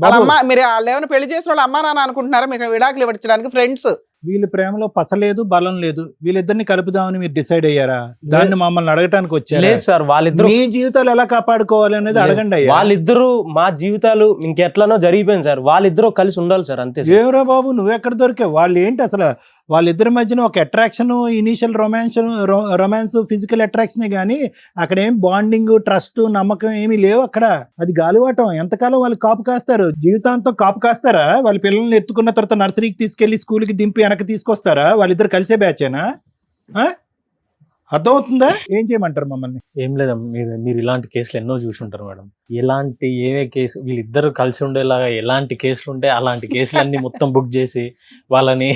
వాళ్ళ అమ్మ, మీరు వాళ్ళు ఏమైనా పెళ్లి చేసిన వాళ్ళు అమ్మా నాన్న అనుకుంటున్నారా? మీకు విడాకులు ఇవ్వడానికి ఫ్రెండ్స్. వీళ్ళ ప్రేమలో పసలేదు, బలం లేదు. వీళ్ళిద్దరిని కలుపుదామని మీరు డిసైడ్ అయ్యారా? దాన్ని మమ్మల్ని అడగటానికి వచ్చారా? లేదు సార్, వాళ్ళిద్దరు మీ జీవితాలు ఎలా కాపాడుకోవాలి అనేది అడగండి అయ్యా. వాళ్ళిద్దరు మా జీవితాలు ఇంకెట్లనో జరిగిపోయింది సార్. వాళ్ళిద్దరూ కలిసి ఉండాలి సార్, అంతే సార్. ఏవరా బాబు, నువ్వెక్కడ దొరికావు? వాళ్ళు ఏంటి అసలు? వాళ్ళిద్దరి మధ్యన ఒక అట్రాక్షన్, ఇనీషియల్ రొమాన్స్, ఫిజికల్ అట్రాక్షనే కానీ అక్కడ ఏం బాండింగ్, ట్రస్ట్, నమ్మకం ఏమీ లేవు అక్కడ. అది గాలివాటం. ఎంతకాలం వాళ్ళు కాపు కాస్తారు? జీవితాంతం కాపు కాస్తారా? వాళ్ళ పిల్లల్ని ఎత్తుకున్న తర్వాత నర్సరీకి తీసుకెళ్లి స్కూల్కి దింపి వెనక్కి తీసుకొస్తారా? వాళ్ళిద్దరు కలిసే బ్యాచేనా? అర్థమవుతుందా? ఏం చేయమంటారు మమ్మల్ని? ఏం లేదా, మీరు ఇలాంటి కేసులు ఎన్నో చూసి ఉంటారు మేడం. ఎలాంటి ఏవే కేసు వీళ్ళిద్దరు కలిసి ఉండేలాగా ఎలాంటి కేసులు ఉంటే అలాంటి కేసులన్నీ మొత్తం బుక్ చేసి వాళ్ళని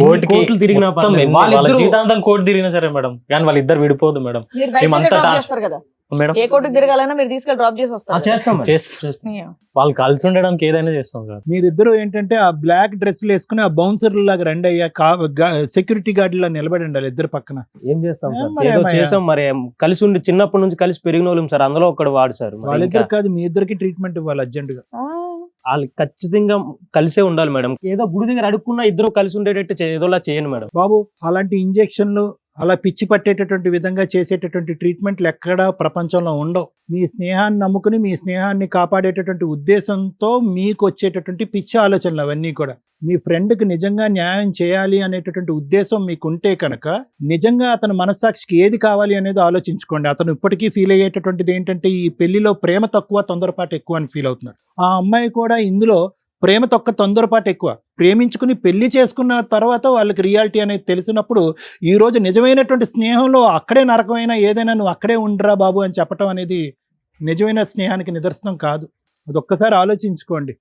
కోర్టుకి తిరిగిన వాళ్ళ జీవితాంతం కోర్టు తిరిగినా సరే మేడం, కానీ వాళ్ళిద్దరు విడిపోదు మేడం. మీరు బయటికి మేమంతా drop టాస్క్ చేస్తారు కదా, మేడం. ఏ కోర్టుకు తిరగాలన్నా మీరు తీసుకెళ్ళి డ్రాప్ చేసి వస్తారు. చేస్తాం. వాళ్ళు కలిసి ఉండడానికి ఏదైనా చేస్తాం సార్. మీరిద్దరు ఏంటంటే ఆ బ్లాక్ డ్రెస్లు వేసుకుని ఆ బౌన్సర్ లాగా రండి అయ్యా, సెక్యూరిటీ గార్డ్ లా నిలబడి ఉండాలి ఇద్దరు పక్కన. ఏం చేస్తాం సార్? మరి ఏదో ఏమయ్యా? చేసాం మరి. కలిసి ఉండి చిన్నప్పటి నుంచి కలిసి పెరిగిన వాళ్ళం సార్. అందులో ఒకడు వాడు సార్. మరి వాళ్ళిద్దరు ఇంకా కాదు, మీ ఇద్దరికి ట్రీట్మెంట్ ఇవ్వాలి అర్జెంట్ గా. వాళ్ళు ఖచ్చితంగా కలిసే ఉండాలి మేడం. ఏదో గుడి దగ్గర అడుక్కున్నా ఇద్దరు కలిసి ఉండేటట్టు ఏదోలా చేయండి మేడం. బాబు, అలాంటి ఇంజెక్షన్లు, అలా పిచ్చి పట్టేటటువంటి విధంగా చేసేటటువంటి ట్రీట్మెంట్లు ఎక్కడా ప్రపంచంలో ఉండవు. మీ స్నేహాన్ని నమ్ముకుని మీ స్నేహాన్ని కాపాడేటటువంటి ఉద్దేశంతో మీకు వచ్చేటటువంటి పిచ్చి ఆలోచనలు అవన్నీ కూడా. మీ ఫ్రెండ్కి నిజంగా న్యాయం చేయాలి అనేటటువంటి ఉద్దేశం మీకు ఉంటే కనుక నిజంగా అతని మనస్సాక్షికి ఏది కావాలి అనేది ఆలోచించుకోండి. అతను ఇప్పటికీ ఫీల్ అయ్యేటటువంటిది ఏంటంటే ఈ పెళ్లిలో ప్రేమ తక్కువ, తొందరపాటు ఎక్కువ అని ఫీల్ అవుతున్నాడు. ఆ అమ్మాయి కూడా ఇందులో ప్రేమ తొక్క, తొందరపాటు ఎక్కువ. ప్రేమించుకుని పెళ్లి చేసుకున్న తర్వాత వాళ్ళకి రియాలిటీ అనేది తెలిసినప్పుడు ఈ రోజు నిజమైనటువంటి స్నేహంలో అక్కడే నరకమైన ఏదైనా నువ్వు అక్కడే ఉండరా బాబు అని చెప్పటం అనేది నిజమైన స్నేహానికి నిదర్శనం కాదు. అది ఒక్కసారి ఆలోచించుకోండి.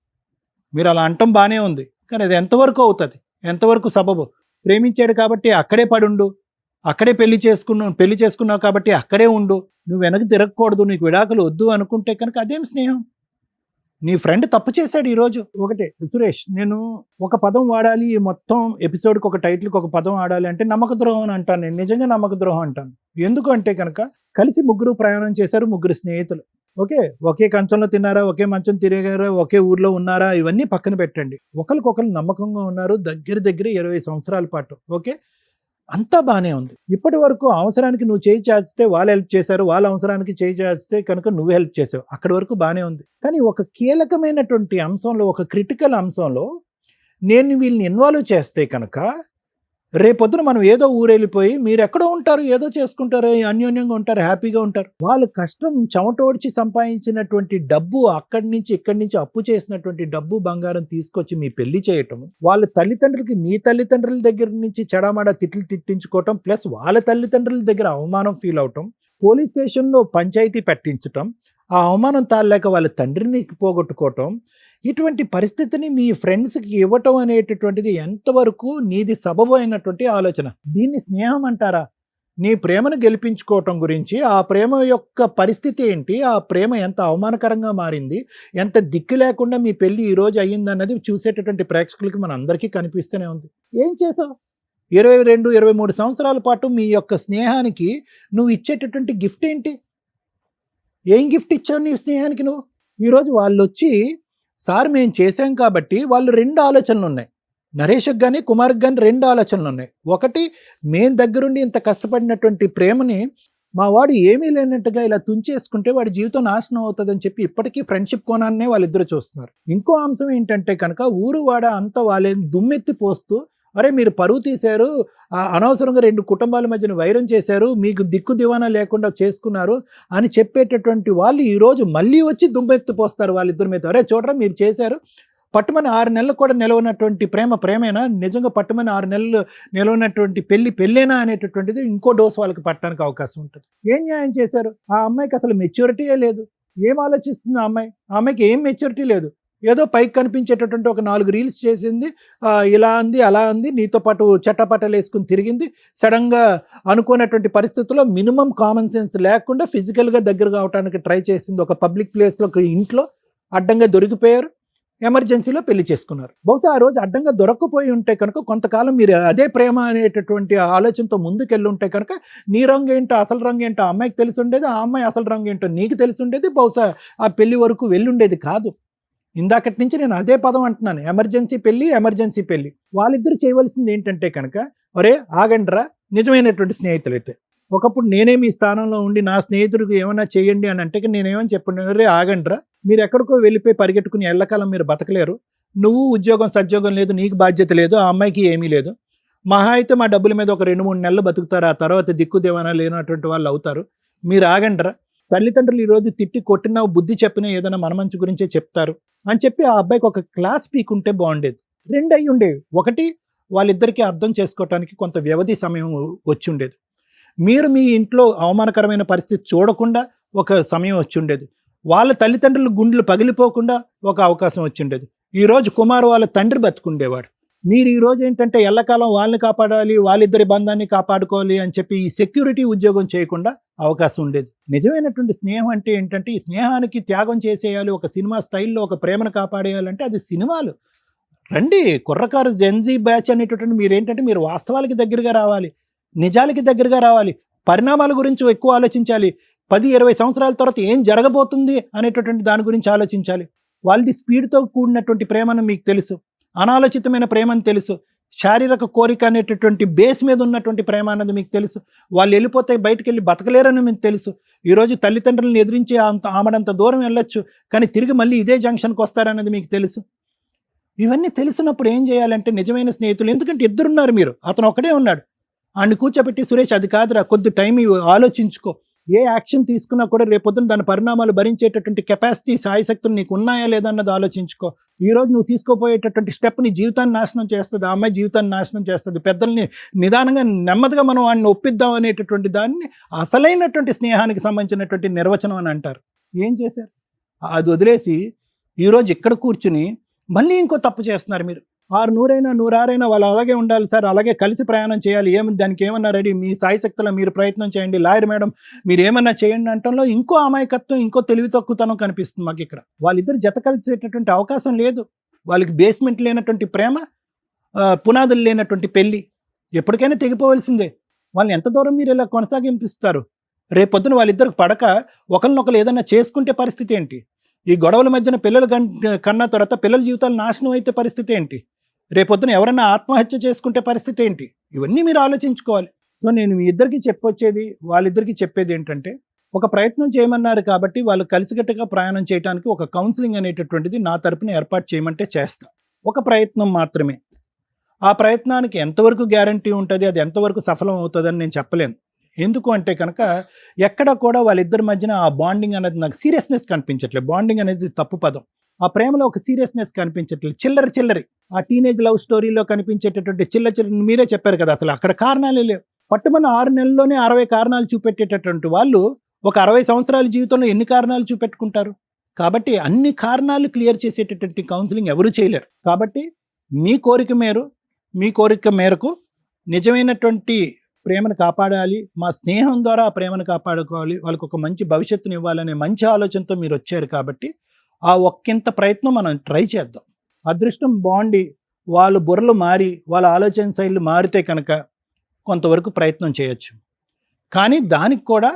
మీరు అలా అంటం బాగానే ఉంది, కానీ అది ఎంతవరకు అవుతుంది, ఎంతవరకు సబబు? ప్రేమించాడు కాబట్టి అక్కడే పడుండు, అక్కడే పెళ్లి చేసుకున్నావు కాబట్టి అక్కడే ఉండు, నువ్వు వెనక్కి తిరగకూడదు, నీకు విడాకులు వద్దు అనుకుంటే కనుక అదేం స్నేహం? నీ ఫ్రెండ్ తప్పు చేశాడు ఈరోజు. ఒకటే సురేష్, నేను ఒక పదం వాడాలి, మొత్తం ఎపిసోడ్కి ఒక టైటిల్కి ఒక పదం వాడాలి అంటే నమ్మక ద్రోహం అని అంటాను. నేను నిజంగా నమ్మక ద్రోహం అంటాను. ఎందుకు అంటే కనుక కలిసి ముగ్గురు ప్రయాణం చేశారు, ముగ్గురు స్నేహితులు. ఓకే, ఒకే కంచంలో తిన్నారా, ఒకే మంచం తిరిగారా, ఒకే ఊర్లో ఉన్నారా, ఇవన్నీ పక్కన పెట్టండి. ఒకరికొకరు నమ్మకంగా ఉన్నారు దగ్గర 20 సంవత్సరాల పాటు. ఓకే, అంతా బాగానే ఉంది. ఇప్పటి వరకు అవసరానికి నువ్వు చేయి చాచితే వాళ్ళు హెల్ప్ చేశారు, వాళ్ళ అవసరానికి చేయి చాచితే కనుక నువ్వు హెల్ప్ చేసావు. అక్కడి వరకు బాగానే ఉంది. కానీ ఒక కీలకమైనటువంటి అంశంలో, ఒక క్రిటికల్ అంశంలో నేను వీళ్ళని ఇన్వాల్వ్ చేస్తే కనుక రేపొద్దున మనం ఏదో ఊరెళ్ళిపోయి మీరు ఎక్కడో ఉంటారు, ఏదో చేసుకుంటారు, అన్యోన్యంగా ఉంటారు, హ్యాపీగా ఉంటారు. వాళ్ళు కష్టం చెమటోడ్చి సంపాదించినటువంటి డబ్బు, అక్కడి నుంచి ఇక్కడి నుంచి అప్పు చేసినటువంటి డబ్బు, బంగారం తీసుకొచ్చి మీ పెళ్లి చేయటం, వాళ్ళ తల్లిదండ్రులకి మీ తల్లిదండ్రుల దగ్గర నుంచి చెడామడా తిట్లు తిట్టించుకోవటం, ప్లస్ వాళ్ళ తల్లిదండ్రుల దగ్గర అవమానం ఫీల్ అవటం, పోలీస్ స్టేషన్లో పంచాయతీ పెట్టించటం, ఆ అవమానం తాళలేక వాళ్ళ తండ్రిని పోగొట్టుకోవటం, ఇటువంటి పరిస్థితిని మీ ఫ్రెండ్స్కి ఇవ్వటం అనేటటువంటిది ఎంతవరకు నీది సబబు అయినటువంటి ఆలోచన? దీన్ని స్నేహం అంటారా? నీ ప్రేమను గెలిపించుకోవటం గురించి, ఆ ప్రేమ యొక్క పరిస్థితి ఏంటి, ఆ ప్రేమ ఎంత అవమానకరంగా మారింది, ఎంత దిక్కు లేకుండా మీ పెళ్ళి ఈరోజు అయ్యిందన్నది చూసేటటువంటి ప్రేక్షకులకి మన అందరికీ కనిపిస్తూనే ఉంది. ఏం చేసావు? 22-23 సంవత్సరాల పాటు మీ యొక్క స్నేహానికి నువ్వు ఇచ్చేటటువంటి గిఫ్ట్ ఏంటి? ఏం గిఫ్ట్ ఇచ్చావు నీ స్నేహానికి నువ్వు? ఈరోజు వాళ్ళు వచ్చి సార్ మేము చేశాం కాబట్టి వాళ్ళు 2 ఆలోచనలు ఉన్నాయి. నరేష్కి కానీ కుమార్కి కానీ 2 ఆలోచనలు ఉన్నాయి. ఒకటి, మేము దగ్గరుండి ఇంత కష్టపడినటువంటి ప్రేమని మా వాడు ఏమీ లేనట్టుగా ఇలా తుంచేసుకుంటే వాడి జీవితం నాశనం అవుతుందని చెప్పి ఇప్పటికీ ఫ్రెండ్షిప్ కోణాన్నే వాళ్ళిద్దరు చూస్తున్నారు. ఇంకో అంశం ఏంటంటే కనుక ఊరు వాడ అంతా వాళ్ళే దుమ్మెత్తి పోస్తూ, అరే మీరు పరువు తీశారు, అనవసరంగా 2 కుటుంబాల మధ్యన వైరం చేశారు, మీకు దిక్కు దివానా లేకుండా చేసుకున్నారు అని చెప్పేటటువంటి వాళ్ళు ఈరోజు మళ్ళీ వచ్చి దుమ్మెత్తి పోస్తారు వాళ్ళిద్దరి మీద. అరే చూడరా మీరు చేశారు, పట్టుమని 6 నెలలు కూడా నిలవనటువంటి ప్రేమేనా? నిజంగా పట్టుమని 6 నెలలు నిలవనటువంటి పెళ్ళేనా అనేటటువంటిది ఇంకో డోస్ వాళ్ళకి పట్టడానికి అవకాశం ఉంటుంది. ఏం న్యాయం చేశారు? ఆ అమ్మాయికి అసలు మెచ్యూరిటీయే లేదు. ఏం ఆలోచిస్తుంది ఆ అమ్మాయికి ఏం మెచ్యూరిటీ లేదు. ఏదో పైకి కనిపించేటటువంటి ఒక 4 రీల్స్ చేసింది, ఇలా అంది అలా అంది, నీతో పాటు చట్టపట్టలు వేసుకుని తిరిగింది. సడన్గా అనుకున్నటువంటి పరిస్థితుల్లో మినిమం కామన్ సెన్స్ లేకుండా ఫిజికల్గా దగ్గర కావడానికి ట్రై చేసింది. ఒక పబ్లిక్ ప్లేస్లో, ఒక ఇంట్లో అడ్డంగా దొరికిపోయారు. ఎమర్జెన్సీలో పెళ్లి చేసుకున్నారు. బహుశా ఆ రోజు అడ్డంగా దొరకపోయి ఉంటే కనుక కొంతకాలం మీరు అదే ప్రేమ అనేటటువంటి ఆలోచనతో ముందుకెళ్ళి ఉంటే కనుక నీ రంగు ఏంటో అసలు రంగు ఏంటో ఆ అమ్మాయికి తెలిసి ఉండేది, ఆ అమ్మాయి అసలు రంగు ఏంటో నీకు తెలిసి ఉండేది. బహుశా ఆ పెళ్లి వరకు వెళ్ళుండేది కాదు. ఇందాకటి నుంచి నేను అదే పదం అంటున్నాను, ఎమర్జెన్సీ పెళ్లి. వాళ్ళిద్దరు చేయవలసింది ఏంటంటే కనుక, ఒరే ఆగండ్రా, నిజమైనటువంటి స్నేహితులైతే. ఒకప్పుడు నేనే మీ స్థానంలో ఉండి నా స్నేహితుడికి ఏమైనా చేయండి అని అంటే నేనేమని చెప్పండి, రే ఆగండ్రా, మీరు ఎక్కడికో వెళ్ళిపోయి పరిగెట్టుకుని ఎల్లకాలం మీరు బతకలేరు. నువ్వు ఉద్యోగం సద్యోగం లేదు, నీకు బాధ్యత లేదు, ఆ అమ్మాయికి ఏమీ లేదు. మహా అయితే మా డబ్బుల మీద ఒక 2-3 నెలలు బతుకుతారు, ఆ తర్వాత దిక్కు దేవనా లేనటువంటి వాళ్ళు అవుతారు. మీరు ఆగండ్రా. తల్లిదండ్రులు ఈరోజు తిట్టి కొట్టినా బుద్ధి చెప్పినా ఏదైనా మన మంచి గురించే చెప్తారు అని చెప్పి ఆ అబ్బాయికి ఒక క్లాస్ పీకుంటే బాగుండేది. 2 అయి ఉండేవి. ఒకటి, వాళ్ళిద్దరికీ అర్థం చేసుకోవటానికి కొంత వ్యవధి సమయం వచ్చి ఉండేది. మీరు మీ ఇంట్లో అవమానకరమైన పరిస్థితి చూడకుండా ఒక సమయం వచ్చి ఉండేది. వాళ్ళ తల్లిదండ్రుల గుండెలు పగిలిపోకుండా ఒక అవకాశం వచ్చి ఉండేది. ఈరోజు కుమార్ వాళ్ళ తండ్రి బతుకుండేవాడు. మీరు ఈరోజు ఏంటంటే ఎల్లకాలం వాళ్ళని కాపాడాలి, వాళ్ళిద్దరి బంధాన్ని కాపాడుకోవాలి అని చెప్పి ఈ సెక్యూరిటీ ఉద్యోగం చేయకుండా అవకాశం ఉండేది. నిజమైనటువంటి స్నేహం అంటే ఏంటంటే ఈ స్నేహానికి త్యాగం చేసేయాలి, ఒక సినిమా స్టైల్లో ఒక ప్రేమను కాపాడేయాలంటే అది సినిమాలు. రండి కుర్రకారు జెన్జీ బ్యాచ్ అనేటటువంటి మీరేంటంటే మీరు వాస్తవాలకి దగ్గరగా రావాలి, నిజాలకి దగ్గరగా రావాలి, పరిణామాల గురించి ఎక్కువ ఆలోచించాలి. 10-20 సంవత్సరాల తర్వాత ఏం జరగబోతుంది అనేటటువంటి దాని గురించి ఆలోచించాలి. వాళ్ళది స్పీడ్తో కూడినటువంటి ప్రేమను మీకు తెలుసు, అనాలోచితమైన ప్రేమని తెలుసు, శారీరక కోరిక అనేటటువంటి బేస్ మీద ఉన్నటువంటి ప్రేమ అన్నది మీకు తెలుసు. వాళ్ళు వెళ్ళిపోతే బయటకు వెళ్ళి బతకలేరని మీకు తెలుసు. ఈరోజు తల్లిదండ్రులను ఎదిరించి ఆమెడంత దూరం వెళ్ళొచ్చు, కానీ తిరిగి మళ్ళీ ఇదే జంక్షన్కి వస్తారన్నది మీకు తెలుసు. ఇవన్నీ తెలిసినప్పుడు ఏం చేయాలంటే నిజమైన స్నేహితులు, ఎందుకంటే ఇద్దరున్నారు, మీరు అతను ఒకడే ఉన్నాడు, ఆయన్ని కూర్చోబెట్టి సురేష్ అది కాదురా, కొద్ది టైం ఆలోచించుకో, ఏ యాక్షన్ తీసుకున్నా కూడా రేపొద్దున దాని పరిణామాలు భరించేటటువంటి కెపాసిటీ సాయశక్తులు నీకు ఉన్నాయా లేదా అన్నది ఆలోచించుకో. ఈరోజు నువ్వు తీసుకోపోయేటటువంటి స్టెప్ నీ జీవితాన్ని నాశనం చేస్తుంది, ఆ అమ్మాయి జీవితాన్ని నాశనం చేస్తుంది. పెద్దల్ని నిదానంగా నెమ్మదిగా మనం వాడిని ఒప్పిద్దాం అనేటటువంటి దాన్ని అసలైనటువంటి స్నేహానికి సంబంధించినటువంటి నిర్వచనం అని అంటారు. ఏం చేశారు? అది వదిలేసి ఈరోజు ఇక్కడ కూర్చుని మళ్ళీ ఇంకో తప్పు చేస్తున్నారు మీరు. 100 వాళ్ళు అలాగే ఉండాలి సార్, అలాగే కలిసి ప్రయాణం చేయాలి, దానికి ఏమన్నా రెడీ, మీ సాయశక్తుల మీరు ప్రయత్నం చేయండి, లాయర్ మేడం మీరు ఏమన్నా చేయండి అంటంలో ఇంకో అమాయకత్వం, ఇంకో తెలివి తక్కువతనం కనిపిస్తుంది మాకు ఇక్కడ. వాళ్ళిద్దరు జత కలిసేటటువంటి అవకాశం లేదు. వాళ్ళకి బేస్మెంట్ లేనటువంటి ప్రేమ, పునాదులు లేనటువంటి పెళ్ళి ఎప్పటికైనా తెగిపోవలసిందే. వాళ్ళని ఎంత దూరం మీరు ఇలా కొనసాగింపిస్తారు? రేపొద్దున వాళ్ళిద్దరికి పడక ఒకరినొకరు ఏదైనా చేసుకుంటే పరిస్థితి ఏంటి? ఈ గొడవల మధ్యన పిల్లలు కన్నా తర్వాత పిల్లల జీవితాలు నాశనం అయితే పరిస్థితి ఏంటి? రేపొద్దున ఎవరైనా ఆత్మహత్య చేసుకుంటే పరిస్థితి ఏంటి? ఇవన్నీ మీరు ఆలోచించుకోవాలి. సో నేను మీ ఇద్దరికి చెప్పొచ్చేది, వాళ్ళిద్దరికి చెప్పేది ఏంటంటే, ఒక ప్రయత్నం చేయమన్నారు కాబట్టి వాళ్ళు కలిసికట్టుగా ప్రయాణం చేయడానికి ఒక కౌన్సిలింగ్ అనేటటువంటిది నా తరపున ఏర్పాటు చేయమంటే చేస్తా. ఒక ప్రయత్నం మాత్రమే. ఆ ప్రయత్నానికి ఎంతవరకు గ్యారంటీ ఉంటుంది, అది ఎంతవరకు సఫలం అవుతుందని నేను చెప్పలేను. ఎందుకు అంటే కనుక ఎక్కడ కూడా వాళ్ళిద్దరి మధ్యన ఆ బాండింగ్ అనేది నాకు సీరియస్నెస్ కనిపించట్లేదు. బాండింగ్ అనేది తప్పు పదం. ఆ ప్రేమలో ఒక సీరియస్నెస్ కనిపించట్లేదు. చిల్లరి ఆ టీనేజ్ లవ్ స్టోరీలో కనిపించేటటువంటి చిల్లరి మీరే చెప్పారు కదా, అసలు అక్కడ కారణాలే లేవు. పట్టుమన్న 6 నెలల్లోనే 60 కారణాలు చూపెట్టేటటువంటి వాళ్ళు ఒక 60 సంవత్సరాల జీవితంలో ఎన్ని కారణాలు చూపెట్టుకుంటారు? కాబట్టి అన్ని కారణాలు క్లియర్ చేసేటటువంటి కౌన్సిలింగ్ ఎవరు చేయలేరు. కాబట్టి మీ కోరిక మేరకు నిజమైనటువంటి ప్రేమను కాపాడాలి, మా స్నేహం ద్వారా ఆ ప్రేమను కాపాడుకోవాలి, వాళ్ళకు ఒక మంచి భవిష్యత్తుని ఇవ్వాలనే మంచి ఆలోచనతో మీరు వచ్చారు. కాబట్టి ఆ ఒక్కింత ప్రయత్నం మనం ట్రై చేద్దాం. అదృష్టం బాగుండి వాళ్ళు బుర్రలు మారి వాళ్ళ ఆలోచన శైలి మారితే కనుక కొంతవరకు ప్రయత్నం చేయొచ్చు. కానీ దానికి కూడా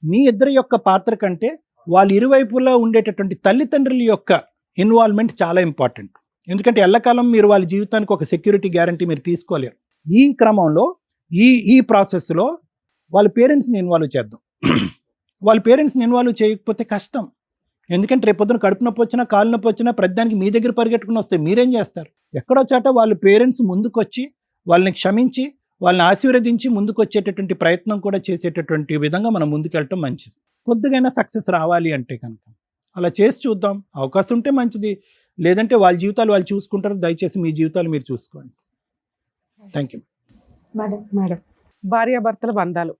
మీ ఇద్దరి యొక్క పాత్ర కంటే వాళ్ళ ఇరువైపులా ఉండేటటువంటి తల్లిదండ్రుల యొక్క ఇన్వాల్వ్మెంట్ చాలా ఇంపార్టెంట్. ఎందుకంటే ఎల్లకాలం మీరు వాళ్ళ జీవితానికి ఒక సెక్యూరిటీ గ్యారంటీ మీరు తీసుకోలేరు. ఈ క్రమంలో ఈ ప్రాసెస్లో వాళ్ళ పేరెంట్స్ని ఇన్వాల్వ్ చేద్దాం. వాళ్ళ పేరెంట్స్ని ఇన్వాల్వ్ చేయకపోతే కష్టం. ఎందుకంటే రేపొద్దున కడుపు నొప్పి వచ్చినా కాలు నొప్పి వచ్చినా ప్రతిదానికి మీ దగ్గర పరిగెట్టుకుని వస్తే మీరేం చేస్తారు? ఎక్కడో చాట వాళ్ళ పేరెంట్స్ ముందుకొచ్చి వాళ్ళని క్షమించి వాళ్ళని ఆశీర్వదించి ముందుకు వచ్చేటటువంటి ప్రయత్నం కూడా చేసేటటువంటి విధంగా మనం ముందుకెళ్ళటం మంచిది. కొద్దిగైనా సక్సెస్ రావాలి అంటే కనుక అలా చేసి చూద్దాం. అవకాశం ఉంటే మంచిది, లేదంటే వాళ్ళ జీవితాలు వాళ్ళు చూసుకుంటారు. దయచేసి మీ జీవితాలు మీరు చూసుకోండి. Thank you madam. భార్యాభర్తల బంధాలు,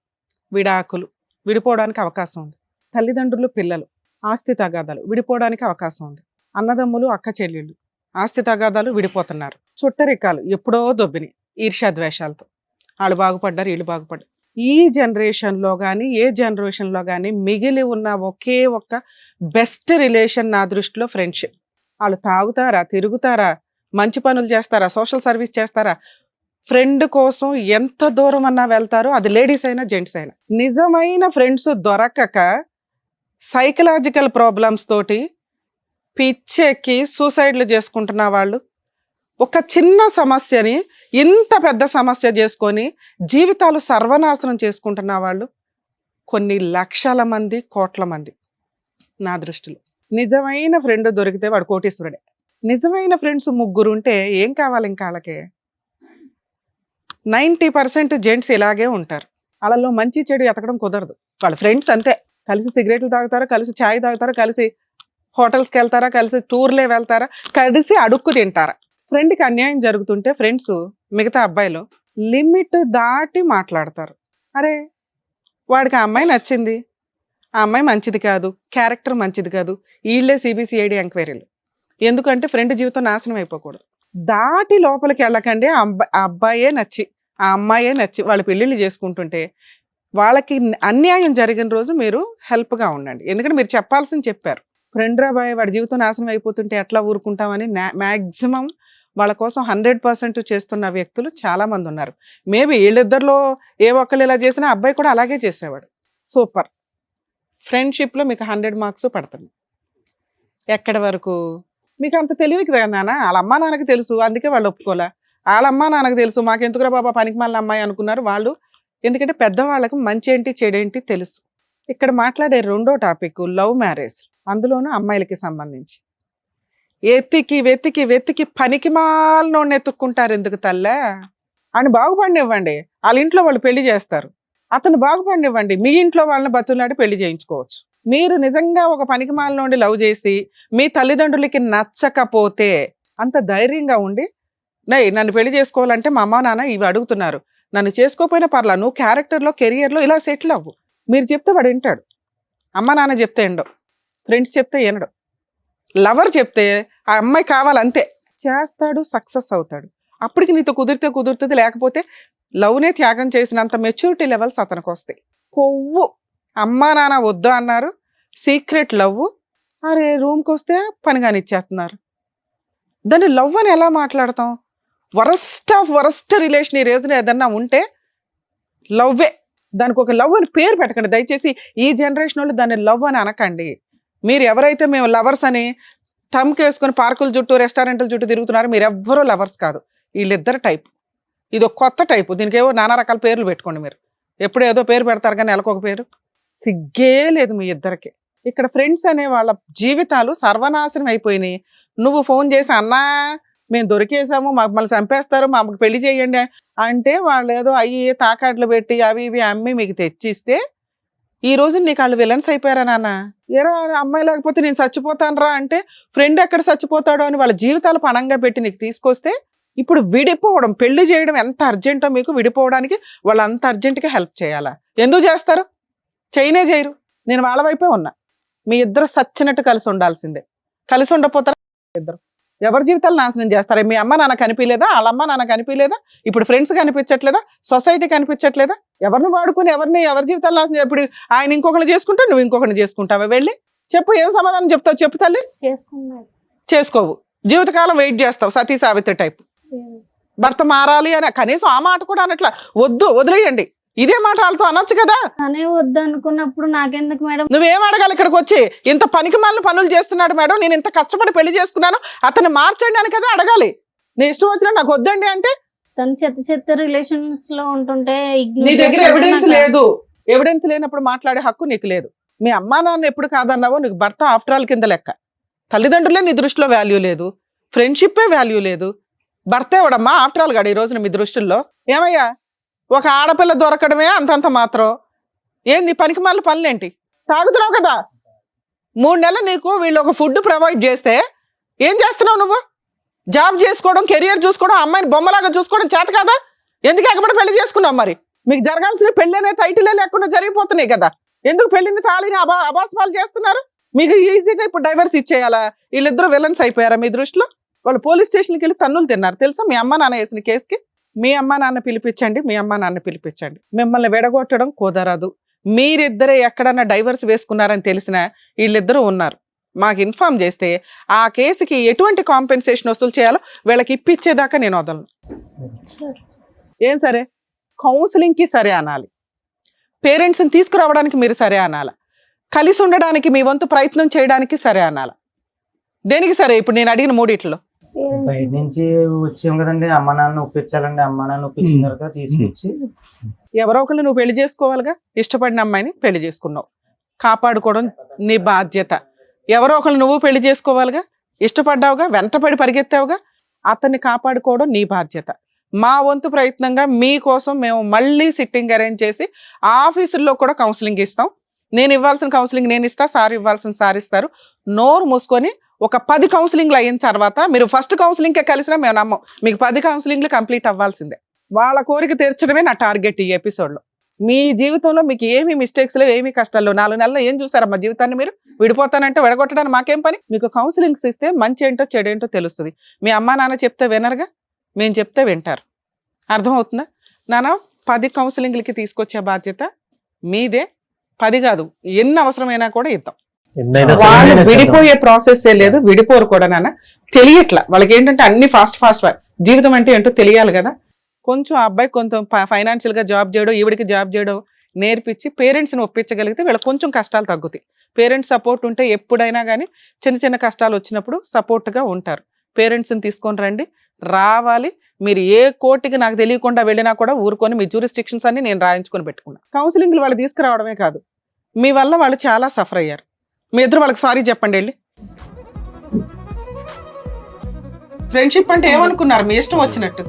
విడాకులు విడిపోవడానికి అవకాశం ఉంది. తల్లిదండ్రులు పిల్లలు ఆస్తి తగాదాలు విడిపోవడానికి అవకాశం ఉంది. అన్నదమ్ములు అక్క చెల్లెళ్ళు ఆస్తి తగాదాలు విడిపోతున్నారు. చుట్టరికాలు ఎప్పుడో దొబ్బిని ఈర్ష్యాద్వేషాలతో వాళ్ళు బాగుపడ్డారు, వీళ్ళు బాగుపడ్డారు. ఈ జనరేషన్లో కానీ ఏ జనరేషన్లో కానీ మిగిలి ఉన్న ఒకే ఒక్క బెస్ట్ రిలేషన్ నా దృష్టిలో ఫ్రెండ్షిప్. వాళ్ళు తాగుతారా, తిరుగుతారా, మంచి పనులు చేస్తారా, సోషల్ సర్వీస్ చేస్తారా, ఫ్రెండ్ కోసం ఎంత దూరం అన్నా వెళ్తారో, అది లేడీస్ అయినా జెంట్స్ అయినా. నిజమైన ఫ్రెండ్స్ దొరకక సైకలాజికల్ ప్రాబ్లమ్స్ తోటి పిచ్చెక్కి సూసైడ్లు చేసుకుంటున్న వాళ్ళు, ఒక చిన్న సమస్యని ఇంత పెద్ద సమస్య చేసుకొని జీవితాలు సర్వనాశనం చేసుకుంటున్న వాళ్ళు కొన్ని లక్షల మంది, కోట్ల మంది నా దృష్టిలో. నిజమైన ఫ్రెండ్ దొరికితే వాడు కోటీశ్వరుడే. నిజమైన ఫ్రెండ్స్ 3 ఉంటే ఏం కావాలి ఇంకా వాళ్ళకే? 90% జెంట్స్ ఇలాగే ఉంటారు. వాళ్ళలో మంచి చెడు ఎతకడం కుదరదు. వాళ్ళ ఫ్రెండ్స్ అంతే, కలిసి సిగరెట్లు తాగుతారా, కలిసి ఛాయ్ తాగుతారా, కలిసి హోటల్స్కి వెళ్తారా, కలిసి టూర్లే వెళ్తారా, కలిసి అడుక్కు తింటారా. ఫ్రెండ్కి అన్యాయం జరుగుతుంటే ఫ్రెండ్స్ మిగతా అబ్బాయిలు లిమిట్ దాటి మాట్లాడతారు. అరే వాడికి ఆ అమ్మాయి నచ్చింది, ఆ అమ్మాయి మంచిది కాదు, క్యారెక్టర్ మంచిది కాదు, వీళ్ళే సిబిసిఐడి ఎంక్వైరీలు. ఎందుకంటే ఫ్రెండ్ జీవితం నాశనం అయిపోకూడదు. దాటి లోపలికి వెళ్ళకండి. ఆ అబ్బాయే నచ్చి ఆ అమ్మాయే నచ్చి వాళ్ళు పెళ్ళిళ్ళు చేసుకుంటుంటే వాళ్ళకి అన్యాయం జరిగిన రోజు మీరు హెల్ప్గా ఉండండి. ఎందుకంటే మీరు చెప్పాల్సింది చెప్పారు. ఫ్రెండ్ రాబాయ్ వాడి జీవితం నాశనం అయిపోతుంటే ఎట్లా ఊరుకుంటామని మ్యాక్సిమం వాళ్ళ కోసం 100% చేస్తున్న వ్యక్తులు చాలామంది ఉన్నారు. మేబీ వీళ్ళిద్దరిలో ఏ ఒక్కళ్ళు ఇలా చేసినా అబ్బాయి కూడా అలాగే చేసేవాడు. సూపర్. ఫ్రెండ్షిప్లో మీకు 100 మార్క్స్ పడుతుంది. ఎక్కడి వరకు మీకు అంత తెలివి కదా నాన్న. వాళ్ళ అమ్మా నాన్నకి తెలుసు, అందుకే వాళ్ళు ఒప్పుకోలే. వాళ్ళ అమ్మా నాన్నకు తెలుసు, మాకెందుకురా బాబా పనికి మాలిన అమ్మాయి అనుకున్నారు వాళ్ళు. ఎందుకంటే పెద్దవాళ్ళకు మంచి ఏంటి చెడేంటి తెలుసు. ఇక్కడ మాట్లాడే రెండో టాపిక్ లవ్ మ్యారేజ్, అందులోనూ అమ్మాయిలకి సంబంధించి. వెతికి వెతికి వెతికి పనికి మాలినోడిని ఎత్తుక్కుంటారు. ఎందుకు తల్లే? ఆయన బాగుపడినివ్వండి, వాళ్ళ ఇంట్లో వాళ్ళు పెళ్లి చేస్తారు. అతను బాగుపడినివ్వండి, మీ ఇంట్లో వాళ్ళని బతులాడి పెళ్లి చేయించుకోవచ్చు. మీరు నిజంగా ఒక పనికి మాలినోడిని లవ్ చేసి మీ తల్లిదండ్రులకి నచ్చకపోతే అంత ధైర్యంగా ఉండి నన్ను పెళ్లి చేసుకోవాలంటే మా అమ్మ నాన్న ఇవి అడుగుతున్నారు, నన్ను చేసుకోకపోయినా పర్లా, నువ్వు క్యారెక్టర్లో కెరియర్లో ఇలా సెటిల్ అవ్వు. మీరు చెప్తే వాడు వింటాడు. అమ్మ నాన్న చెప్తే వినడు, ఫ్రెండ్స్ చెప్తే వినడు, లవర్ చెప్తే ఆ అమ్మాయి కావాలంతే చేస్తాడు, సక్సెస్ అవుతాడు. అప్పటికి నీతో కుదిరితే కుదురుతుంది, లేకపోతే లవ్నే త్యాగం చేసినంత మెచ్యూరిటీ లెవెల్స్ అతనికి వస్తాయి. కొవ్వు అమ్మా నాన్న వద్దు అన్నారు, సీక్రెట్ లవ్, అరే రూమ్కి వస్తే పనిగాని ఇచ్చేస్తున్నారు. దాన్ని లవ్ అని ఎలా మాట్లాడతాం? వరస్ట్ ఆఫ్ వరస్ట్ రిలేషన్ ఈ రోజున ఏదన్నా ఉంటే లవ్వే. దానికి ఒక లవ్ అని పేరు పెట్టకండి దయచేసి. ఈ జనరేషన్ వాళ్ళు దాన్ని లవ్ అని అనకండి. మీరు ఎవరైతే మేము లవర్స్ అని టమ్కి వేసుకొని పార్కుల చుట్టూ రెస్టారెంట్ల చుట్టూ తిరుగుతున్నారు, మీరు ఎవ్వరూ లవర్స్ కాదు. వీళ్ళిద్దరు టైప్, ఇది ఒక కొత్త టైపు. దీనికి ఏవో నానా రకాల పేర్లు పెట్టుకోండి. మీరు ఎప్పుడు ఏదో పేరు పెడతారు కానీ నెలకొక పేరు. సిగ్గే లేదు మీ ఇద్దరికి. ఇక్కడ ఫ్రెండ్స్ అనే వాళ్ళ జీవితాలు సర్వనాశనం అయిపోయినాయి. నువ్వు ఫోన్ చేసి అన్నా మేము దొరికేసాము, మాకు మళ్ళీ చంపేస్తారు, మాకు పెళ్లి చేయండి అంటే వాళ్ళు ఏదో అయ్యి తాకాట్లు పెట్టి అవి ఇవి అమ్మి మీకు తెచ్చిస్తే ఈ రోజు నీకు వాళ్ళు విలన్స్ అయిపోయారా నాన్న? ఏరా అమ్మాయి లేకపోతే నేను చచ్చిపోతాను రా అంటే ఫ్రెండ్ ఎక్కడ చచ్చిపోతాడో అని వాళ్ళ జీవితాలు పణంగా పెట్టి నీకు తీసుకొస్తే ఇప్పుడు విడిపోవడం, పెళ్లి చేయడం ఎంత అర్జెంటో మీకు, విడిపోవడానికి వాళ్ళు అంత అర్జెంట్గా హెల్ప్ చేయాలా? ఎందుకు చేస్తారు? చేయనే చేయరు. నేను వాళ్ళ వైపే ఉన్నా. మీ ఇద్దరు సచ్చినట్టు కలిసి ఉండాల్సిందే. కలిసి ఉండకపోతారా ఇద్దరు? ఎవరి జీవితాలు నాశనం చేస్తారా? మీ అమ్మ నాన్న కనిపించలేదా? వాళ్ళ అమ్మ నాన్న కనిపించలేదా? ఇప్పుడు ఫ్రెండ్స్ కనిపించట్లేదా? సొసైటీ కనిపించట్లేదా? ఎవరిని వాడుకుని ఎవరి జీవితాలు నాశనం? ఇప్పుడు ఆయన ఇంకొకరిని చేసుకుంటా, నువ్వు ఇంకొకరిని చేసుకుంటావా? వెళ్ళి చెప్పు, ఏం సమాధానం చెప్తావు? చెప్పు తల్లి. చేసుకోవు, జీవితకాలం వెయిట్ చేస్తావు, సతీ సావిత్రి టైప్. భర్త మారాలి అని కనీసం ఆ మాట కూడా అనట్లా. వద్దు, వదిలేయండి. ఇదే మాట వాళ్ళతో అనొచ్చు కదా. తనే వద్దు అనుకున్నప్పుడు నాకెందుకు మేడం? నువ్వేం అడగాలి? ఇక్కడికి వచ్చి ఇంత పనికి మాలిన పనులు చేస్తున్నాడు మేడం, నేను ఇంత కష్టపడి పెళ్లి చేసుకున్నాను, అతన్ని మార్చండి అని కదా అడగాలి. నీ ఇష్టం వచ్చినా నాకు వద్దండి అంటే తను చెత్త రిలేషన్స్ లో ఉంటుంటే నీ దగ్గర ఎవిడెన్స్ లేదు. ఎవిడెన్స్ లేనప్పుడు మాట్లాడే హక్కు నీకు లేదు. మీ అమ్మా నాన్న ఎప్పుడు కాదన్నావో నీకు భర్త ఆఫ్టర్ ఆల్ కింద లెక్క. తల్లిదండ్రులే నీ దృష్టిలో వాల్యూ లేదు, ఫ్రెండ్షిప్పే వాల్యూ లేదు. భర్త ఎవడమ్మా ఆఫ్టర్ ఆల్ గాడు ఈ రోజున మీ దృష్టిల్లో? ఏమయ్యా, ఒక ఆడపిల్ల దొరకడమే అంతంత మాత్రం. ఏంది పనికి మళ్ళీ పనులేంటి? తాగుతున్నావు కదా. 3 నెలలు నీకు వీళ్ళు ఒక ఫుడ్ ప్రొవైడ్ చేస్తే ఏం చేస్తున్నావు నువ్వు? జాబ్ చేసుకోవడం, కెరియర్ చూసుకోవడం, అమ్మాయిని బొమ్మలాగా చూసుకోవడం చేత కదా? ఎందుకు ఎక్కబడి పెళ్లి చేసుకున్నావు? మరి మీకు జరగాల్సిన పెళ్లి అనే టైటిలే లేకుండా జరిగిపోతున్నాయి కదా. ఎందుకు పెళ్లిని తాళిని అబాస్పాలు చేస్తున్నారు? మీకు ఈజీగా ఇప్పుడు డైవర్స్ ఇచ్చేయాలా? వీళ్ళిద్దరూ విలన్స్ అయిపోయారా మీ దృష్టిలో? వాళ్ళు పోలీస్ స్టేషన్కి వెళ్ళి తన్నులు తిన్నారు తెలుసా? మీ అమ్మ నాన్న వేసిన కేసుకి. మీ అమ్మ నాన్న పిలిపించండి, మీ అమ్మ నాన్న పిలిపించండి. మిమ్మల్ని విడగొట్టడం కుదరదు. మీరిద్దరే ఎక్కడన్నా డైవర్స్ వేసుకున్నారని తెలిసినా వీళ్ళిద్దరూ ఉన్నారు, మాకు ఇన్ఫార్మ్ చేస్తే ఆ కేసుకి ఎటువంటి కాంపెన్సేషన్ వసూలు చేయాలో వీళ్ళకి ఇప్పించేదాకా నేను వదలను. ఏం సరే? కౌన్సిలింగ్కి సరే అనాలి, పేరెంట్స్ని తీసుకురావడానికి మీరు సరే అనాలి, కలిసి ఉండడానికి మీ వంతు ప్రయత్నం చేయడానికి సరే అనాలి. దేనికి సరే? ఇప్పుడు నేను అడిగిన మూడిట్లో బయట నుంచి వచ్చాం కదండి, అమ్మ నాన్న ఒప్పించాలండి. అమ్మ నాన్న ఒప్పించిన తర్వాత తీసుకొచ్చి ఎవరో ఒకళ్ళు నువ్వు పెళ్లి చేసుకోవాలిగా. ఇష్టపడిన అమ్మాయిని పెళ్లి చేసుకున్నావు, కాపాడుకోవడం నీ బాధ్యత. ఎవరో ఒకళ్ళు నువ్వు పెళ్లి చేసుకోవాలిగా. ఇష్టపడ్డావుగా, వెంటపడి పరిగెత్తావుగా, అతన్ని కాపాడుకోవడం నీ బాధ్యత. మా వంతు ప్రయత్నంగా మీకోసం మేము మళ్ళీ సిట్టింగ్ అరేంజ్ చేసి ఆఫీసుల్లో కూడా కౌన్సిలింగ్ ఇస్తాం. నేను ఇవ్వాల్సిన కౌన్సిలింగ్ నేను ఇస్తా, సార్ ఇవ్వాల్సిన సార్ ఇస్తారు. నోరు మూసుకొని ఒక 10 కౌన్సిలింగ్లు అయిన తర్వాత, మీరు ఫస్ట్ కౌన్సిలింగ్కే కలిసినా మేము నమ్మం, మీకు 10 కౌన్సిలింగ్లు కంప్లీట్ అవ్వాల్సిందే. వాళ్ళ కోరిక తీర్చడమే నా టార్గెట్ ఈ ఎపిసోడ్లో. మీ జీవితంలో మీకు ఏమి మిస్టేక్స్ లేవు, ఏమి కష్టాలు. 4 నెలలు ఏం చూసారమ్మా జీవితాన్ని మీరు? విడిపోతానంటే విడగొట్టడానికి మాకేం పని? మీకు కౌన్సిలింగ్స్ ఇస్తే మంచి ఏంటో చెడేంటో తెలుస్తుంది. మీ అమ్మా నాన్న చెప్తే వినరుగా, మేము చెప్తే వింటారు. అర్థమవుతుందా నాన్న? 10 కౌన్సిలింగ్లకి తీసుకొచ్చే బాధ్యత మీదే. 10 కాదు, ఎన్ని అవసరమైనా కూడా ఇద్దాం. వాళ్ళు విడిపోయే ప్రాసెస్ లేదు, విడిపోరు కూడా నాన్న. తెలియట్లా వాళ్ళకి ఏంటంటే అన్ని ఫాస్ట్ జీవితం అంటే ఏంటో తెలియాలి కదా. కొంచెం ఆ అబ్బాయి కొంచెం ఫైనాన్షియల్ గా జాబ్ చేయడం, ఈవిడికి జాబ్ చేయడం నేర్పించి పేరెంట్స్ని ఒప్పించగలిగితే వీళ్ళకి కొంచెం కష్టాలు తగ్గుతాయి. పేరెంట్స్ సపోర్ట్ ఉంటే ఎప్పుడైనా కానీ చిన్న చిన్న కష్టాలు వచ్చినప్పుడు సపోర్ట్గా ఉంటారు. పేరెంట్స్ని తీసుకొని రండి, రావాలి. మీరు ఏ కోర్టుకి నాకు తెలియకుండా వెళ్ళినా కూడా ఊరుకొని మీ జ్యూరిస్టిక్షన్స్ అన్ని నేను రాయించుకొని పెట్టుకున్నా. కౌన్సిలింగ్లు వాళ్ళు తీసుకురావడమే కాదు, మీ వల్ల వాళ్ళు చాలా సఫర్ అయ్యారు. మీ ఇద్దరు వాళ్ళకి సారీ చెప్పండి వెళ్ళి. ఫ్రెండ్షిప్ అంటే ఏమనుకున్నారు? మీ ఇష్టం వచ్చినట్టు.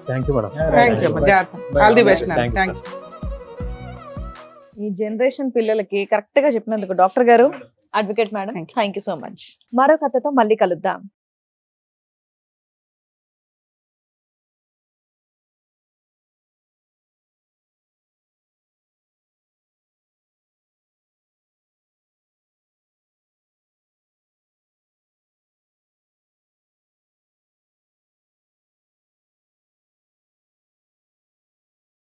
Thank you madam. Thank you, జాగ్రత్త. All the best. Thank you. ఈ జనరేషన్ పిల్లలకి కరెక్ట్ గా చెప్పినందుకు డాక్టర్ గారు, advocate madam, thank you so much. మరో కథతో మళ్ళీ కలుద్దాం.